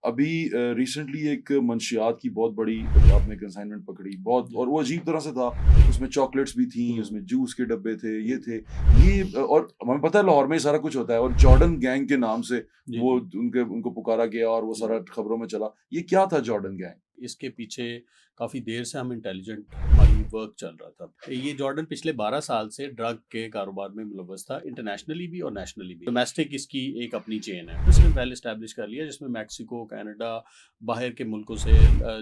अभी रिसेंटली एक मंशियात की बहुत बड़ी आपने कंसाइनमेंट पकड़ी बहुत, और वो अजीब तरह से था। उसमें चॉकलेट्स भी थी, उसमें जूस के डब्बे थे, ये थे ये और हमें पता है लाहौर में सारा कुछ होता है, और जॉर्डन गैंग के नाम से जी, वो जी। उनको पुकारा गया और वो जी। सारा खबरों में चला। ये क्या था जॉर्डन गैंग? इसके पीछे काफ़ी देर से हम इंटेलिजेंट हमारी वर्क चल रहा था। ये जॉर्डन पिछले 12 साल से ड्रग के कारोबार में मुलव्वस था, इंटरनेशनली भी और नेशनली भी। डोमेस्टिक इसकी एक अपनी चेन है, इसने वेल एस्टैब्लिश कर लिया, जिसमें मैक्सिको, कनाडा, बाहर के मुल्कों से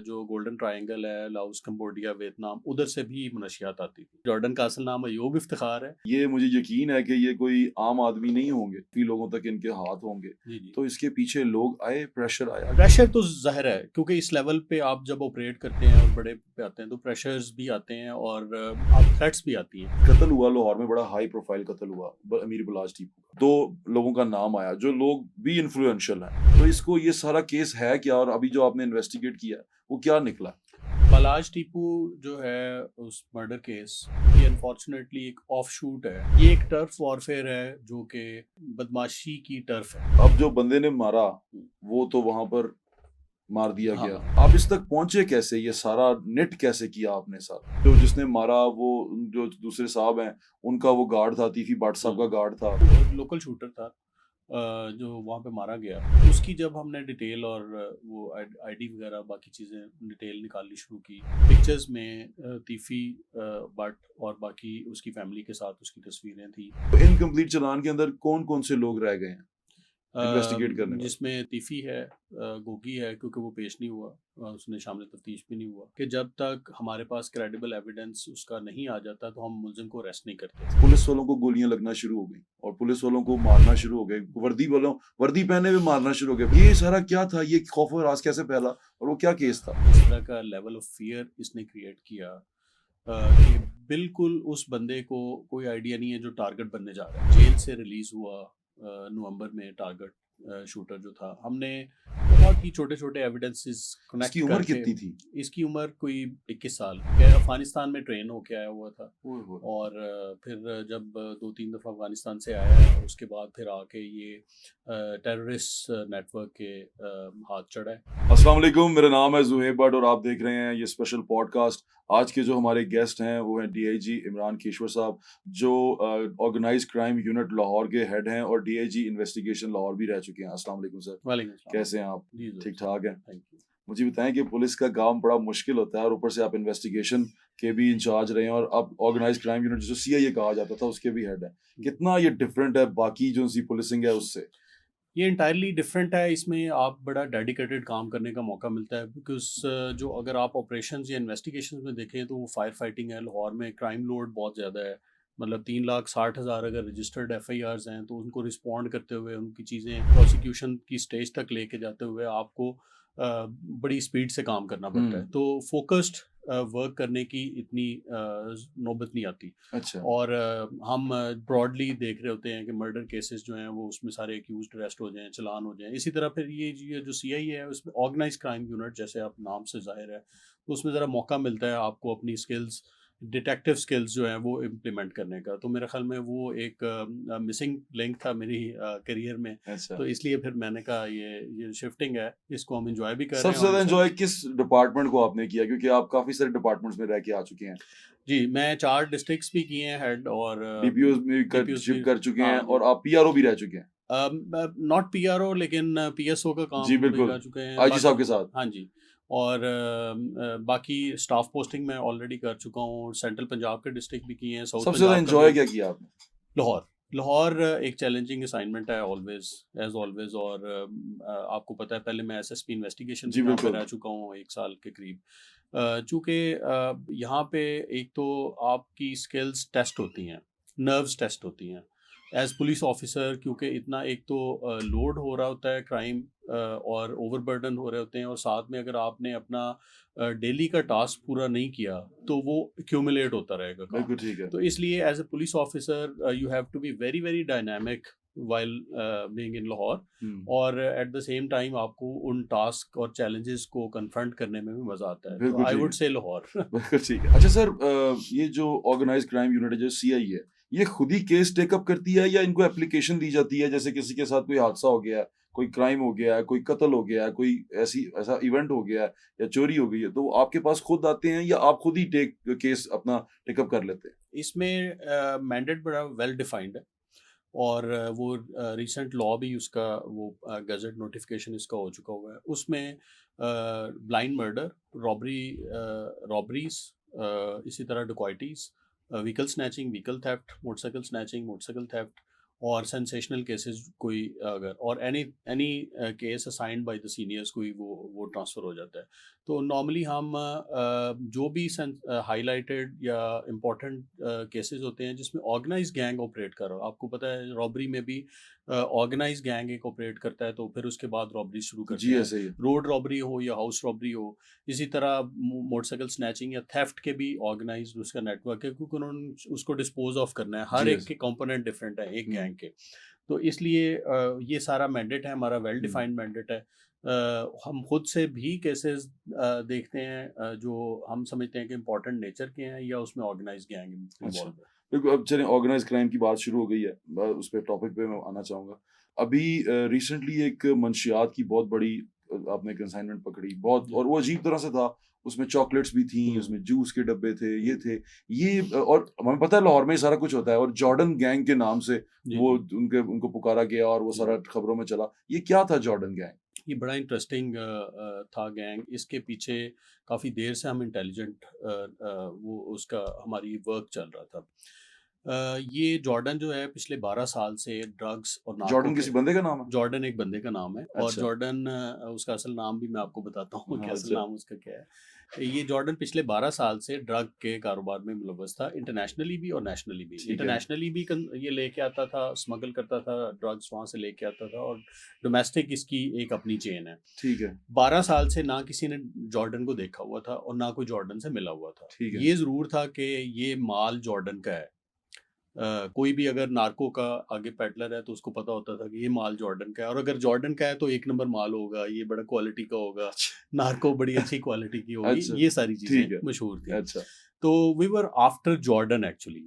जो गोल्डन ट्रायंगल है, लाओस, कंबोडिया, वियतनाम, उधर से भी मनशियात आती थी। जॉर्डन का असल नाम अयूब इफ्तिखार है। ये मुझे यकीन है कि ये कोई आम आदमी नहीं होंगे, कई लोगों तक इनके हाथ होंगे। जी, जी। तो इसके पीछे लोग आए, प्रेशर आया। प्रेशर तो ज़ाहिर है, क्योंकि इस लेवल पे आप जब ऑपरेट करते हैं और बड़े पे आते हैं तो प्रेशर्स भी आते हैं और आप थ्रेट्स भी आती हैं। कत्ल हुआ लाहौर में, बड़ा हाई प्रोफाइल कत्ल हुआ अमीर बुलाज टीपू का। 2 लोगों का नाम आया जो लोग भी इन्फ्लुएंशियल हैं। तो इसको ये सारा केस है क्या, और अभी जो आपने इन्वेस्टिगेट किया है वो क्या निकला? बालाज टीपू जो है उस मर्डर केस, ये अनफॉर्चुनेटली एक ऑफ शूट है। ये एक टर्फ वॉरफेयर है जो कि बदमाशी की टर्फ है। अब जो बंदे ने मारा वो तो वहां पर मार दिया हाँ, गया। हाँ। आप इस तक पहुंचे कैसे? ये सारा नेट कैसे किया आपने सारा? जो जिसने मारा वो जो दूसरे साहब हैं, उनका वो गार्ड था, तीफी भट्ट साहब का गार्ड था। लोकल शूटर था जो वहाँ पे मारा गया। उसकी जब हमने डिटेल और वो आईडी वगैरह बाकी चीज़ें डिटेल निकालनी शुरू की, पिक्चर्स में तीफी भट्ट और बाकी उसकी फैमिली के साथ उसकी तस्वीरें थी। तो इनकम्प्लीट चालान के अंदर कौन कौन से लोग रह गए हैं इन्वेस्टिगेट करने वाले? जिसमें तीफी है, गोगी है, क्योंकि वो पेश नहीं हुआ, उसने शामिल तफ्तीश भी नहीं हुआ, कि जब तक हमारे पास क्रेडिबल एविडेंस उसका नहीं आ जाता तो हम मुलजिम को अरेस्ट नहीं करते। पुलिस वालों को गोलियां लगना शुरू हो गई और पुलिस वालों को मारना शुरू हो गए, वर्दी पहने हुए मारना शुरू हो गए। ये सारा क्या था? ये खौफ और राज कैसे फैला, और वो क्या केस था? इस तरह का लेवल ऑफ फियर इसने क्रिएट किया कि बिल्कुल उस बंदे को कोई आइडिया नहीं है जो टारगेट बनने जा रहा है। जेल से रिलीज हुआ नवंबर में, टारगेट शूटर जो था, हमने बहुत ही छोटे छोटे एविडेंसेस कनेक्ट इसकी उम्र करके। कितनी थी? इसकी उम्र कोई 21 साल, क्या अफगानिस्तान में ट्रेन होके आया हुआ था। ओए होए। और फिर जब 2-3 दफ़ा अफगानिस्तान से आया, उसके बाद फिर आके ये टेररिस्ट नेटवर्क के हाथ चढ़ा है। अस्सलाम वालेकुम, मेरा नाम है ज़ुहैब भट्ट और आप देख रहे हैं ये स्पेशल पॉडकास्ट। आज के जो हमारे गेस्ट हैं वो हैं डीआईजी इमरान केशवर साहब, जो ऑर्गेनाइज्ड क्राइम यूनिट लाहौर के हेड हैं और डीआईजी इन्वेस्टिगेशन लाहौर भी रह चुके हैं। अस्सलाम वालेकुम सर, वालेकुम सलाम। कैसे हैं आप? जी ठीक ठाक हैं? Thank you. मुझे बताएं कि पुलिस का काम बड़ा मुश्किल होता है और ऊपर से आप इन्वेस्टिगेशन के भी इंचार्ज रहे हैं और आप ऑर्गेनाइज्ड क्राइम यूनिट जो सीआईए कहा जाता था उसके भी हेड हैं। कितना ये डिफरेंट है बाकी जो सी पुलिसिंग है उससे? ये इंटायरली डिफरेंट है। इसमें आप बड़ा डेडिकेटेड काम करने का मौका मिलता है, बिकॉज जो अगर आप ऑपरेशंस या इन्वेस्टिगेशंस में देखें तो वो फायर फाइटिंग है। लाहौर में क्राइम लोड बहुत ज़्यादा है, मतलब 3,60,000 अगर रजिस्टर्ड एफआईआर्स हैं तो उनको रिस्पॉन्ड करते हुए, उनकी चीज़ें प्रोसिक्यूशन की स्टेज तक लेके जाते हुए आपको बड़ी स्पीड से काम करना पड़ता है। तो फोकस्ड वर्क करने की इतनी नौबत नहीं आती। अच्छा। और हम ब्रॉडली देख रहे होते हैं कि मर्डर केसेस जो हैं वो उसमें सारे एक्यूज्ड अरेस्ट हो जाएं, चलान हो जाएं। इसी तरह फिर ये जो सीआई है उसमें ऑर्गेनाइज क्राइम यूनिट, जैसे आप नाम से जाहिर है, तो उसमें ज़रा मौका मिलता है आपको अपनी स्किल्स, डिटेक्टिव स्किल्स जो हैं वो इम्प्लीमेंट करने का। तो मेरे ख्याल में वो एक मिसिंग लिंक था मेरी करियर में। अच्छा, तो इसलिए फिर मैंने कहा ये शिफ्टिंग है, इसको हम इंजॉय भी कर रहे सबसे हैं और ज्यादा इसमें। एंजॉय किस डिपार्टमेंट को आपने किया, क्योंकि आप काफी सारे डिपार्टमेंट्स में रह के आ चुके हैं? जी, मैं 4 डिस्ट्रिक्ट्स भी किए हैं हेड, और डीपीओ में भी डीपीओस भी। शिफ्ट कर चुके हैं हाँ जी। और आप पीआरओ भी रह चुके हैं? नॉट पीआरओ, लेकिन पीएसओ का जी काम भी बिल्कुल, कर चुके हैं आईजी साहब बाकी। के साथ। हाँ जी। और बाकी स्टाफ पोस्टिंग मैं ऑलरेडी कर चुका हूँ। सेंट्रल पंजाब के डिस्ट्रिक्ट भी किए हैं, साउथ सबसे ज्यादा पंजाब का एंजॉय भी। क्या किया आपने? लाहौर। लाहौर एक चैलेंजिंग असाइनमेंट है ऑलवेज, एज ऑलवेज। और आपको पता है पहले मैं एसएसपी इन्वेस्टिगेशन जी भी यहाँ पे बिल्कुल। रह चुका हूँ 1 साल के करीब। चूँकि यहाँ पे एक तो आपकी स्किल्स टेस्ट होती हैं, नर्व्स टेस्ट होती हैं एज पुलिस ऑफिसर, क्योंकि इतना एक तो लोड हो रहा होता है क्राइम, और ओवरबर्डन हो रहे होते हैं, और साथ में अगर आपने अपना डेली का टास्क पूरा नहीं किया तो वो एक्यूमुलेट होता रहेगा काम। बिल्कुल ठीक है। तो इसलिए as a police officer you have to be very very dynamic while being in Lahore, और एट द सेम टाइम आपको उन टास्क और चैलेंजेस को कन्फ्रंट करने में भी मजा आता है। तो बिल्कुल आई ठीक वुड है। से लाहौर। बिल्कुल ठीक है। अच्छा सर, ये जो ऑर्गेनाइज्ड क्राइम यूनिट है जो सीआई है, ये खुद ही केस टेकअप करती है या इनको एप्लीकेशन दी जाती है? जैसे किसी के साथ कोई हादसा हो गया है, कोई क्राइम हो गया है, कोई कत्ल हो गया है, कोई ऐसा इवेंट हो गया है या चोरी हो गई है, तो वो आपके पास खुद आते हैं या आप खुद ही केस अपना टेकअप कर लेते हैं? इसमें मैंडेट बड़ा वेल डिफाइंड है, और वो रिसेंट लॉ भी उसका, वो गजट नोटिफिकेशन इसका हो चुका हुआ है। उसमें ब्लाइंड मर्डर, रॉबरी, रॉबरीज, इसी तरह dacoities, vehicle snatching, vehicle theft, motorcycle snatching, motorcycle theft, और सेंसेशनल केसेस कोई अगर, और any any case assigned by the seniors, कोई वो ट्रांसफ़र हो जाता है। तो नॉर्मली हम जो भी हाईलाइटेड या इम्पोर्टेंट केसेस होते हैं जिसमें ऑर्गेनाइज गैंग ऑपरेट कर रहा हो, आपको पता है रॉबरी में भी ऑर्गेनाइज गैंग एक ऑपरेट करता है, तो फिर उसके बाद रॉबरी शुरू करते जी, हैं, ऐसे ही है। रोड रॉबरी हो या हाउस रॉबरी हो। इसी तरह मोटरसाइकिल स्नैचिंग या थेफ्ट के भी ऑर्गेनाइज उसका नेटवर्क है, क्योंकि उन्होंने उसको डिस्पोज ऑफ करना है, हर जी, एक ऐसे। के कंपोनेंट डिफरेंट है एक हुँ, गैंग के। तो इसलिए ये सारा मैंडेट है, हमारा वेल हुँ। डिफाइंड मैंडेट है। हम खुद से भी केसेस देखते हैं जो हम समझते हैं कि इम्पोर्टेंट नेचर के हैं या उसमें ऑर्गेनाइज गैंग अच्छा। इन्वॉल्व है। देखो अब चलें ऑर्गेनाइज़ क्राइम की बात शुरू हो गई है। उस पे टॉपिक पे मैं आना चाहूँगा। अभी रिसेंटली एक मंशियात की बहुत बड़ी आपने कंसाइनमेंट पकड़ी बहुत जी। और वो अजीब तरह से था। उसमें चॉकलेट्स भी थी, हम्म। उसमें जूस के डब्बे थे, ये थे। ये और हमें पता है लाहौर में ये सारा कुछ होता है और जॉर्डन गैंग के नाम से जी वो जी उनके उनको पुकारा गया और वो जी। सारा खबरों में चला। ये क्या था जॉर्डन गैंग? ये बड़ा इंटरेस्टिंग था गैंग। इसके पीछे काफ़ी देर से हम इंटेलिजेंट वो उसका हमारी वर्क चल रहा था। ये जॉर्डन जो है पिछले 12 साल से ड्रग्स और नार्को जॉर्डन के, किसी बंदे का नाम है? जॉर्डन एक बंदे का नाम है, और अच्छा। जॉर्डन उसका असल नाम भी मैं आपको बताता हूँ कि हाँ, असल अच्छा। नाम उसका क्या है। ये जॉर्डन पिछले 12 साल से ड्रग के कारोबार में मुलव्वस था, इंटरनेशनली भी और नेशनली भी। ठीक है। इंटरनेशनली भी ये लेके आता था, स्मगल करता था, ड्रग्स वहाँ से लेके आता था, और डोमेस्टिक इसकी एक अपनी चेन है। ठीक है। 12 साल से ना किसी ने जॉर्डन को देखा हुआ था और ना कोई जॉर्डन से मिला हुआ था। ठीक है। ये ज़रूर था कि ये माल जॉर्डन का है। कोई भी अगर नार्को का आगे पेडलर है तो उसको पता होता था कि ये माल जॉर्डन का है, और अगर जॉर्डन का है तो एक नंबर माल होगा, ये बड़ा क्वालिटी का होगा, अच्छा। नार्को बड़ी अच्छी क्वालिटी की होगी, अच्छा, ये सारी चीज़ें ठीक है। मशहूर थी। अच्छा। तो we were after Jordan actually.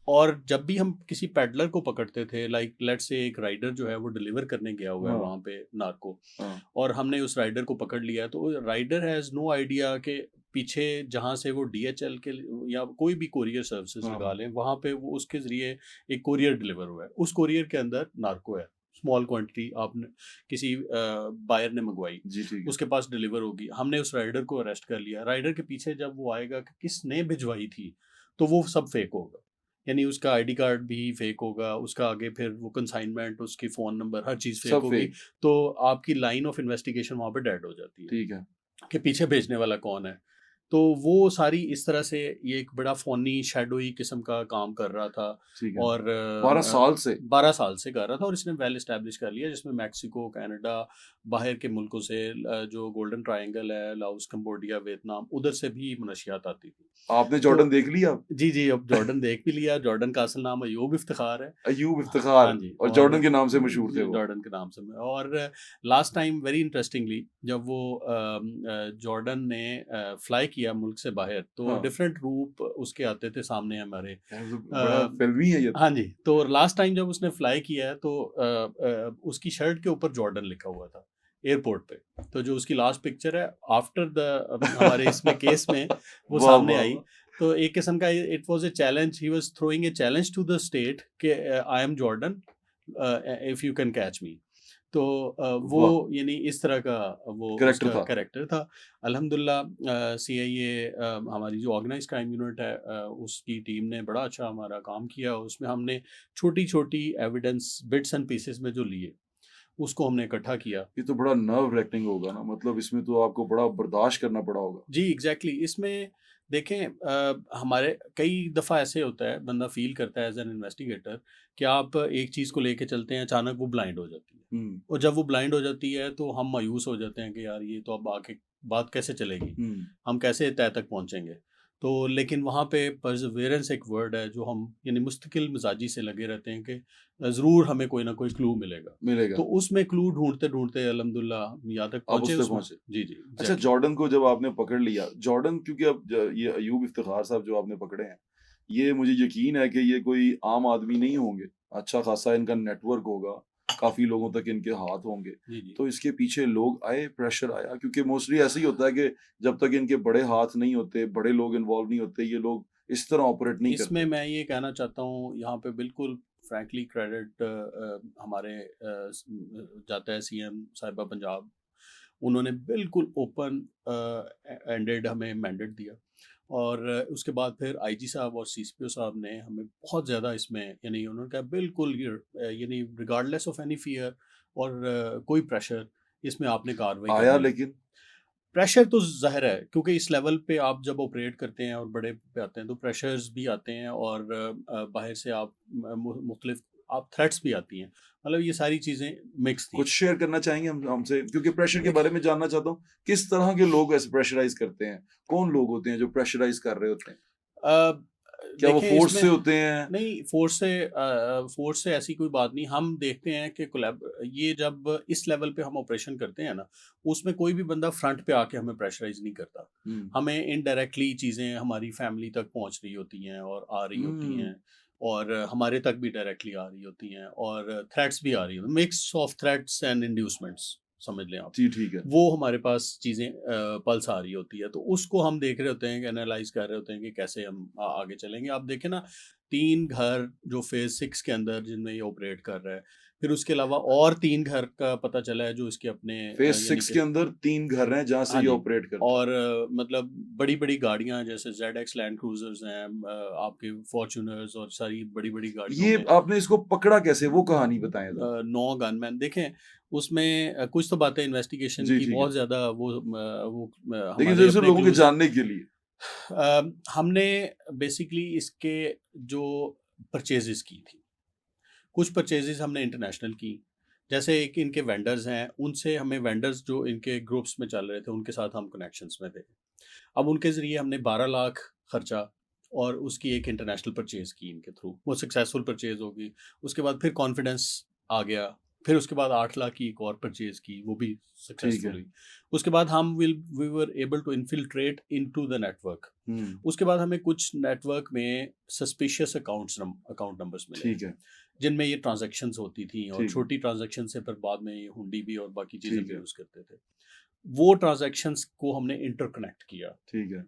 और जब भी हम किसी पेडलर को पकड़ते थे, लाइक लेट्स से एक राइडर जो है वो डिलीवर करने गया हुआ है हाँ, वहाँ पे नार्को, हाँ। और हमने उस राइडर को पकड़ लिया, तो राइडर हैज़ नो आइडिया कि पीछे जहाँ से वो डीएचएल के या कोई भी कोरियर सर्विसेज हाँ, लगा हाँ। लें, वहाँ पे वो उसके ज़रिए एक कोरियर डिलीवर हुआ है, उस कोरियर के अंदर नार्को है, स्मॉल क्वांटिटी आपने किसी बायर ने मंगवाई, जी, ठीक है। उसके पास डिलीवर होगी, हमने उस राइडर को अरेस्ट कर लिया। राइडर के पीछे जब वो आएगा कि किसने भिजवाई थी, तो वो सब फेक होगा, यानी उसका आईडी कार्ड भी फेक होगा, उसका आगे फिर वो कंसाइनमेंट, उसकी फ़ोन नंबर, हर चीज़ फेक सब होगी। फेक, तो आपकी लाइन ऑफ इन्वेस्टिगेशन वहाँ पे डेड हो जाती है ठीक है, कि पीछे भेजने वाला कौन है। तो वो सारी इस तरह से ये एक बड़ा फ़ोनी शैडोई किस्म का काम कर रहा था, ठीक है। और 12 साल से? 12 साल से कर रहा था, और इसने वेल एस्टैब्लिश कर लिया, जिसमें मैक्सिको, कनाडा, बाहर के मुल्कों से जो गोल्डन ट्रायंगल है, लाओस, कंबोडिया, वियतनाम, उधर से भी मनशियात आती थी। आपने तो जॉर्डन देख लिया? जी, जी, अब जॉर्डन देख भी लिया। जॉर्डन का असल नाम अयूब इफ्तिखार है। अय्यूब हाँ इफ्तिखार जी, और और जॉर्डन के नाम से मशहूर थे वो। जॉर्डन के नाम से। और लास्ट टाइम वेरी इंटरेस्टिंगली जब वो जॉर्डन ने फ्लाई किया मुल्क से बाहर, तो हाँ, डिफरेंट रूप उसके आते थे सामने हमारे। यार तो बड़ा अ, फ़िल्मी है ये तो। हाँ जी, तो लास्ट टाइम जब उसने फ्लाई किया है तो उसकी शर्ट के ऊपर जॉर्डन लिखा हुआ था एयरपोर्ट पे। तो जो उसकी लास्ट पिक्चर है आफ्टर द हमारे इसमें केस में वो वाह, सामने वाह, आई। वाह! तो एक किस्म का it was a challenge, he was throwing a challenge to the state कि I am Jordan, if you can catch me. तो वो वाह! यानी इस तरह का वो करैक्टर उसका था। कैरेक्टर था। अल्हम्दुलिल्लाह सीआईए हमारी जो ऑर्गेनाइज्ड क्राइम यूनिट है, उसकी टीम ने बड़ा अच्छा हमारा काम किया। उसमें हमने छोटी-छोटी एविडेंस बिट्स एंड पीसेस में जो लिए, उसको हमने इकट्ठा किया। ये तो बड़ा नर्व रैक्टिंग होगा ना, मतलब इसमें तो आपको बड़ा बर्दाश्त करना पड़ा होगा। जी, एग्ज़ैक्टली। इसमें देखें, हमारे कई दफ़ा ऐसे होता है, बंदा फ़ील करता है एज़ एन इन्वेस्टिगेटर कि आप एक चीज़ को लेके चलते हैं, अचानक वो ब्लाइंड हो जाती है। हुँ, और जब वो ब्लाइंड हो जाती है तो हम मायूस हो जाते हैं कि यार ये तो अब आगे बात कैसे चलेगी? हुँ। हम कैसे तह तक पहुँचेंगे? तो लेकिन वहाँ पे परसेवरेंस एक वर्ड है जो हम यानी मुस्तकिल मिजाजी से लगे रहते हैं कि ज़रूर हमें कोई ना कोई क्लू मिलेगा। मिलेगा। तो उसमें क्लू ढूँढते-ढूँढते अल्हम्दुलिल्लाह हम यहाँ तक आप पहुँचे उस तक उसमें। पहुँचे। जी, जी, अच्छा एग्ज़ैक्टली। जॉर्डन को जब आपने पकड़ लिया, जॉर्डन क्योंकि अब ये अयूब इफ्तिखार साहब जो आपने पकड़े हैं, ये मुझे यकीन है कि ये कोई आम आदमी नहीं होंगे। अच्छा खासा इनका नेटवर्क होगा काफी लोगों तक इनके हाथ होंगे, जी जी तो इसके पीछे लोग आए, प्रेशर आया, क्योंकि मोस्टली ऐसा ही होता है कि जब तक इनके बड़े हाथ नहीं होते, बड़े लोग इन्वॉल्व नहीं होते, ये लोग इस तरह ऑपरेट नहीं इसमें करते। मैं ये कहना चाहता हूँ यहाँ पे बिल्कुल फ्रैंकली क्रेडिट हमारे जाता है सीएम साहिबा पंजाब। उन्होंने बिल्कुल ओपन एंडेड हमें मैंडेट दिया और उसके बाद फिर आईजी साहब और सीसीपीओ साहब ने हमें बहुत ज़्यादा इसमें यानी उन्होंने कहा बिल्कुल यानी रिगार्डलेस ऑफ एनी फियर और कोई प्रेशर इसमें आपने कार्रवाई आया करनी है। लेकिन प्रेशर तो ज़ाहिर है क्योंकि इस लेवल पे आप जब ऑपरेट करते हैं और बड़े पे आते हैं तो प्रेशर्स भी आते हैं और बाहर से आप मुख्तलिफ आप थ्रेट्स भी आती हैं। मतलब ये सारी चीज़ें मिक्स थी। कुछ शेयर करना चाहेंगे हम हमसे, क्योंकि प्रेशर के देखिए बारे में जानना चाहता हूँ, किस तरह के लोग ऐसे प्रेशराइज करते हैं, कौन लोग होते हैं जो प्रेशराइज कर रहे होते हैं, अ, क्या वो देखें फोर्स इसमें से होते हैं? नहीं फोर्स से ऐसी कोई बात नहीं। हम देखते हैं कि कोलैब ये जब इस लेवल पे हम ऑपरेशन करते हैं ना, उसमें कोई भी बंदा फ्रंट पे आके हमें प्रेशराइज़ नहीं करता। हम्म हमें इनडायरेक्टली चीज़ें हमारी फैमिली तक पहुँच रही होती हैं और आ रही होती हम्म हैं और हमारे तक भी डायरेक्टली आ रही होती हैं और थ्रेट्स भी आ रही होती हैं। Mix of threats and inducements समझ लें आप। जी ठीक है। वो हमारे पास चीज़ें पल्स आ रही होती है, तो उसको हम देख रहे होते हैं कि एनालाइज़ कर रहे होते हैं कि कैसे हम आगे चलेंगे। आप देखें ना 3 घर जो फ़ेज़ 6 के अंदर जिनमें ये ऑपरेट कर रहा है, फिर उसके अलावा और 3 घर का पता चला है जो इसके अपने फेज यानी 6 कि के अंदर 3 घर हैं जहाँ से हाँ ये जी। ऑपरेट करता है। और मतलब बड़ी-बड़ी गाड़ियाँ जैसे ज़ेड-एक्स लैंड क्रूज़र्स हैं, आपके फॉर्च्यूनर्स और सारी बड़ी-बड़ी गाड़ियों ये में आपने इसको पकड़ा कैसे, वो कहानी बताएं जरा। 9 गनमैन देखें। उसमें कुछ तो बातें इन्वेस्टिगेशन जी की ठीक है, बहुत ज़्यादा लेकिन हमारे सिर्फ अपने लोगों के क्लूज़ हैं। जानने के लिए। हमने बेसिकली इसके जो परचेज़ेज़ की थी, कुछ परचेज़ेज़ हमने इंटरनेशनल की। जैसे एक इनके वेंडर्स हैं, उनसे हमें वेंडर्स जो इनके ग्रुप्स में चल रहे थे, उनके साथ हम कनेक्शंस में थे। अब उनके ज़रिए हमने 12 लाख खर्चा और उसकी एक इंटरनेशनल परचेज़ की इनके थ्रू। वो सक्सेसफुल परचेज़ होगी। उसके बाद फिर कॉन्फिडेंस आ गया। फिर उसके बाद 8 लाख की एक और परचेज़ की, वो भी ठीक सक्सेसफुल है। हुई। उसके बाद we were able to infiltrate into the network. हम्म उसके बाद हमें कुछ नेटवर्क में सस्पिशियस अकाउंट नंबर्स मिले, ठीक है। जिनमें ये ट्रांज़ैक्शंस होती थी और ठीक है। छोटी ट्रांज़ैक्शन से फिर बाद में ये हुंडी भी और बाकी चीज़ें ठीक भी है। यूज़ करते थे। वो ट्रांज़ैक्शंस को हमने इंटरकनेक्ट किया। ठीक है।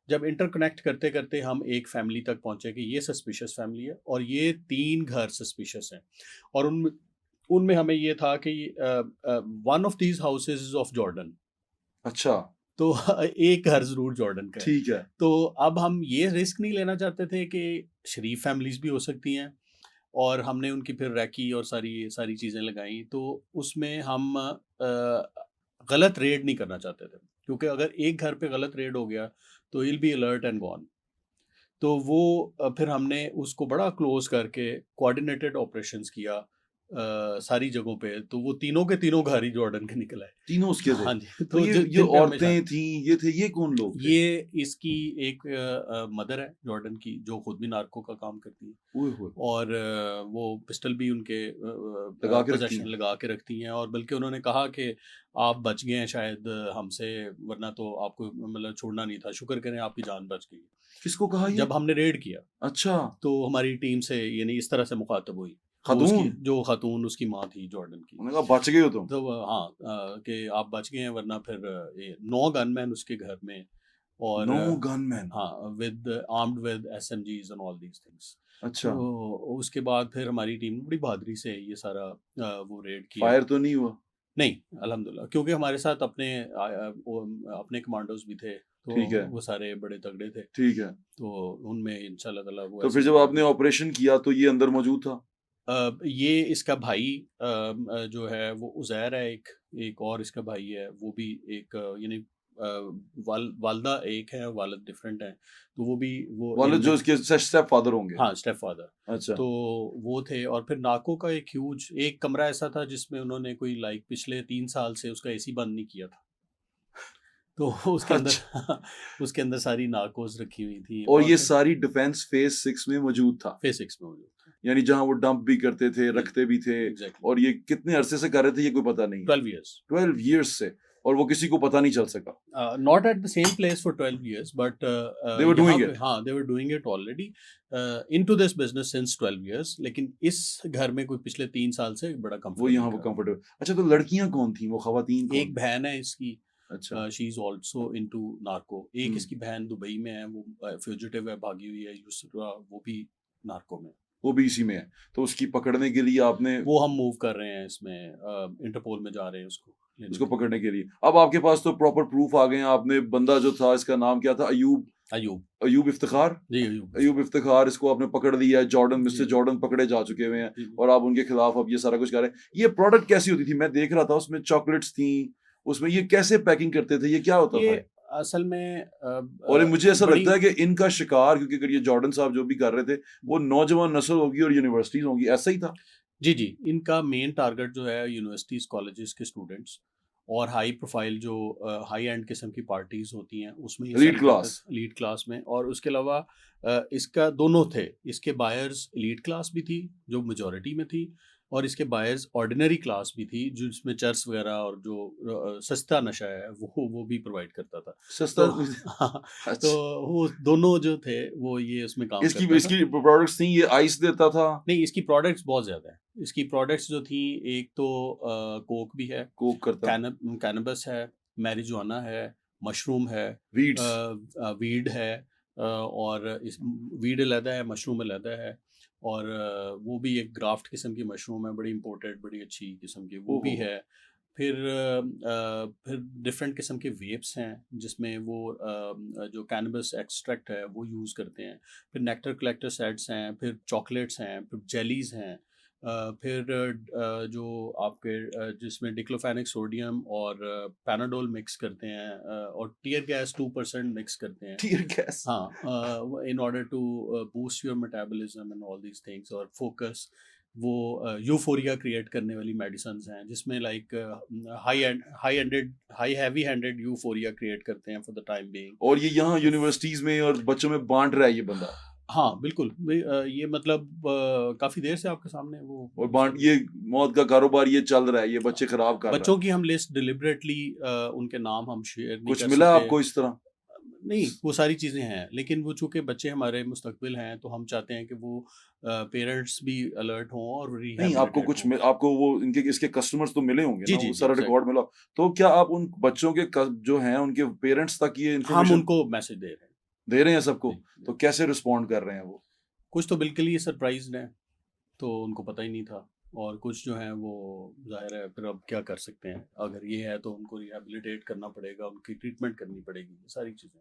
जब इंटरकनेक्ट करते-करते हम एक फैमिली तक पहुँचे कि ये सस्पिशियस फैमिली है और ये 3 घर सस्पिशियस हैं और उनमें उनमें हमें ये था कि one of these houses is of Jordan. अच्छा। तो एक घर ज़रूर जॉर्डन का है। ठीक है। तो अब हम ये रिस्क नहीं लेना चाहते थे कि शरीफ फैमिलीज़ भी हो सकती हैं और हमने उनकी फिर रैकी और सारी सारी चीज़ें लगाई। तो उसमें हम गलत रेड नहीं करना चाहते थे, क्योंकि अगर एक घर पे गलत रेड हो गया तो he will be alert and gone. तो वो फिर हमने उसको बड़ा क्लोज़ करके कोऑर्डिनेटेड ऑपरेशंस किया सारी जगहों पे, तो वो तीनों के तीनों घर ही जॉर्डन के निकल आए। तीनों उसके थे? हाँ जी, तो तो ये जिन पे हमें शक औरतें थी, ये थे, ये कौन लोग थे? ये इसकी एक मदर है जॉर्डन की जो खुद भी नार्को का काम करती है ओए होए! और वो पिस्टल भी उनके लगा के रखती पोजेशन हैं। लगा के रखती हैं और बल्कि उन्होंने कहा कि आप बच गए हैं शायद हमसे, वरना तो आपको मतलब छोड़ना नहीं था, शुक्र करें आपकी जान बच गई। किसको कहा ये? जब हमने रेड किया अच्छा, तो हमारी टीम से यानी इस तरह से मुखातब हुई, वो उसकी खातून? जो खातून उसकी माँ थी जॉर्डन की। उन्होंने कहा बच गए हो तुम। तो हाँ कि आप बच गए हैं वरना फिर ये 9 गनमैन उसके घर में और 9 गनमैन। हाँ with armed with SMGs and all these things. अच्छा, तो उसके बाद फिर हमारी टीम ने बड़ी बहादुरी से ये सारा वो रेड किया। फायर तो नहीं हुआ? नहीं अल्हम्दुलिल्लाह, क्योंकि हमारे साथ अपने अपने कमांडोज भी थे, तो ठीक है। वो सारे बड़े तगड़े थे। ठीक है। तो उनमें इंशाल्लाह ताला वो तो ऐसे फिर ही जब नहीं आपने हुए। ऑपरेशन किया तो ये अंदर मौजूद था? ये इसका भाई जो है वो उज़ैर है, एक एक और इसका भाई है, वो भी एक यानी वालदा एक है, वालिद डिफरेंट हैं, तो वो भी वो वालिद इनमें जो इसके स्टेप फादर होंगे। हाँ, स्टेप फादर। अच्छा। तो वो थे और फिर नाको का एक ह्यूज एक कमरा ऐसा था जिसमें उन्होंने कोई लाइक पिछले 3 साल से उसका एसी बंद नहीं किया था। तो उसके अंदर अच्छा, उसके अंदर सारी नार्कोज़ रखी हुई थी और और ये फिर सारी डिफेंस फेज 6 में मौजूद था? फेज़ 6 में मौजूद था। यानी जहाँ वो डंप भी करते थे, जी, रखते भी थे, एग्ज़ैक्टली और ये कितने अरसे से कर रहे थे ये कोई पता नहीं है? 12 इयर्स। 12 इयर्स से। और वो किसी को पता नहीं चल सका. Not at the same place for 12 years, but They were doing यहाँ पे it. हाँ they were doing it already into this business since 12 years. लेकिन इस घर में कोई पिछले 3 साल से बड़ा वो comfortable यहाँ वो था। कंफर्टेबल. अच्छा, तो लड़कियां कौन थी, वो खवातीन एक कौन? बहन है इसकी, अच्छा. She is also into narco. एक हम्म. इसकी बहन दुबई में है, वो फ्यूजिटिव है, भागी हुई है यूसुफ, वो भी नार्को में। वो भी इसी में है, तो उसकी पकड़ने के लिए आपने वो हम मूव कर रहे हैं इसमें, इंटरपोल में जा रहे हैं उसको लेने उसको के लिए। पकड़ने के लिए. अब आपके पास तो प्रॉपर प्रूफ आ गए हैं. आपने बंदा जो था, इसका नाम क्या था, अयूब अयूब, अयूब इफ्तिखार. जी अयूब, अयूब इफ्तिखार, इसको आपने पकड़ लिया है. जॉर्डन, मिस्टर जी जॉर्डन पकड़े जा चुके हुए हैं जी जी। और आप उनके खिलाफ अब ये सारा कुछ कर रहे हैं. ये प्रोडक्ट कैसी होती थी? मैं देख रहा था उसमें चॉकलेट्स थी, उसमें ये कैसे पैकिंग करते थे, ये क्या होता ये था? असल में और ये मुझे ऐसा बड़ी लगता है कि इनका शिकार, क्योंकि अगर ये जॉर्डन साहब जो भी कर रहे थे वो नौजवान नस्ल होगी और यूनिवर्सिटीज होंगी, ऐसा ही था. जी जी, इनका मेन टारगेट जो है यूनिवर्सिटीज कॉलेजेस के स्टूडेंट्स और हाई प्रोफाइल जो हाई एंड किस्म की पार्टीज होती हैं उसमें ये एलीट सेल करता क्लास. था, लीड क्लास में। और उसके अलावा इसका दोनों थे, इसके बायर्स एलीट क्लास भी थी जो मेजॉरिटी में थी, और इसके बायर्स ऑर्डिनरी क्लास भी थी जिसमें चर्स वगैरह और जो सस्ता नशा है वो भी प्रोवाइड करता था। सस्ता. तो हाँ, तो अच्छा. वो दोनों जो थे वो ये उसमें काम इसकी करता था। इसकी प्रोडक्ट्स थी, ये आइस देता था. नहीं, इसकी प्रोडक्ट्स बहुत ज़्यादा है। इसकी प्रोडक्ट्स जो थी, एक तो कोक भी है, कोक करता. कैनबस है, मैरिजुआना है, मशरूम है, वीड्स. वीड है, और इस वीड अलहदा है, मशरूम अलहदा है, और वो भी एक ग्राफ्ट किस्म की मशरूम है, बड़ी इम्पोर्टेड, बड़ी अच्छी किस्म की, वो भी ओहो. है। फिर डिफरेंट किस्म के वेप्स हैं जिसमें वो जो कैनबस एक्सट्रैक्ट है वो यूज़ करते हैं। फिर नेक्टर कलेक्टर सेट्स हैं, फिर चॉकलेट्स हैं, फिर जेलीज़ हैं, फिर जो आपके जिसमें डिक्लोफेनिक सोडियम और पैनाडोल मिक्स करते हैं, और टीयर गैस 2% मिक्स करते हैं। Tear gas. हाँ, in order to boost your metabolism and all these things, और फोकस, वो यूफोरिया क्रिएट करने वाली मेडिसिन हैं जिसमें like high heavy handed euphoria create करते हैं फॉर द टाइम बीइंग। और ये यहाँ यूनिवर्सिटीज में और बच्चों में बांट रहा है ये बंदा. हाँ बिल्कुल, ये मतलब काफ़ी देर से आपके सामने वो और बांट, ये मौत का कारोबार ये चल रहा है, ये बच्चे खराब कर रहा है. बच्चों की हम लिस्ट डिलिबरेटली उनके नाम हम शेयर नहीं कुछ कर मिला सकते। आपको इस तरह? नहीं, वो सारी चीज़ें हैं, लेकिन वो चूंकि बच्चे हमारे मुस्तकबिल हैं तो हम चाहते हैं कि वो पेरेंट्स भी अलर्ट हों और नहीं, आपको रिहैबिलिटेट कुछ हों। आपको वो इनके इसके कस्टमर्स तो मिले होंगे जी ना, जी वो जी, सारा एग्जैक्टली। रिकॉर्ड मिला. तो क्या आप उन बच्चों के जो हैं उनके पेरेंट्स तक ये हम इन्फॉर्मेशन उनको मैसेज दे रहे हैं। दे रहे हैं सबको? जी, तो कैसे रिस्पॉन्ड कर रहे हैं वो? कुछ तो बिल्कुल ही सरप्राइज्ड हैं, तो उनको पता ही नहीं था, और कुछ जो हैं वो ज़ाहिर है फिर अब क्या कर सकते हैं, अगर ये है तो उनको रिहैबिलिटेट करना पड़ेगा, उनकी ट्रीटमेंट करनी पड़ेगी, ये सारी चीज़ें।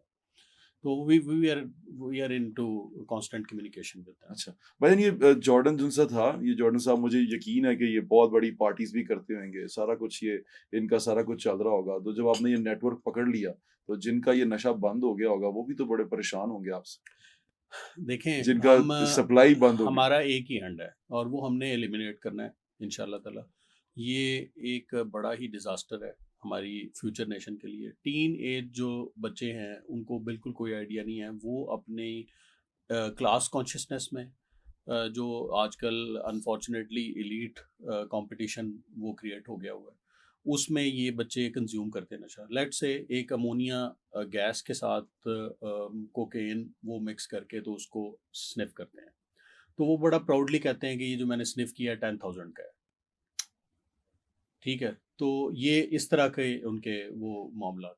तो we are into constant communication with them. अच्छा भाई, ये जॉर्डन जिनसा था, ये जॉर्डन साहब, मुझे यकीन है कि ये बहुत बड़ी पार्टीज भी करते होंगे, सारा कुछ ये इनका सारा कुछ चल रहा होगा. तो जब आपने ये नेटवर्क पकड़ लिया तो जिनका ये नशा बंद हो गया होगा वो भी तो बड़े परेशान होंगे आपसे, देखें, जिनका हम सप्लाई बंद होगी. हमारा एक ही एंड है और वो हमने एलिमिनेट करना है इंशाल्लाह ताला। ये एक बड़ा ही डिज़ास्टर है हमारी फ्यूचर नेशन के लिए। टीन एज जो बच्चे हैं उनको बिल्कुल कोई आइडिया नहीं है, वो अपने क्लास कॉन्शियसनेस में जो आजकल अनफॉर्चुनेटली एलीट कंपटीशन वो क्रिएट हो गया हुआ है, उसमें ये बच्चे कंज्यूम करते हैं नशा। लेट से एक अमोनिया गैस के साथ कोकेन वो मिक्स करके तो उसको स्निफ करते हैं, तो वो बड़ा प्राउडली कहते हैं कि ये जो मैंने स्निफ किया है 10,000 का है। ठीक है, तो ये इस तरह के उनके वो मामला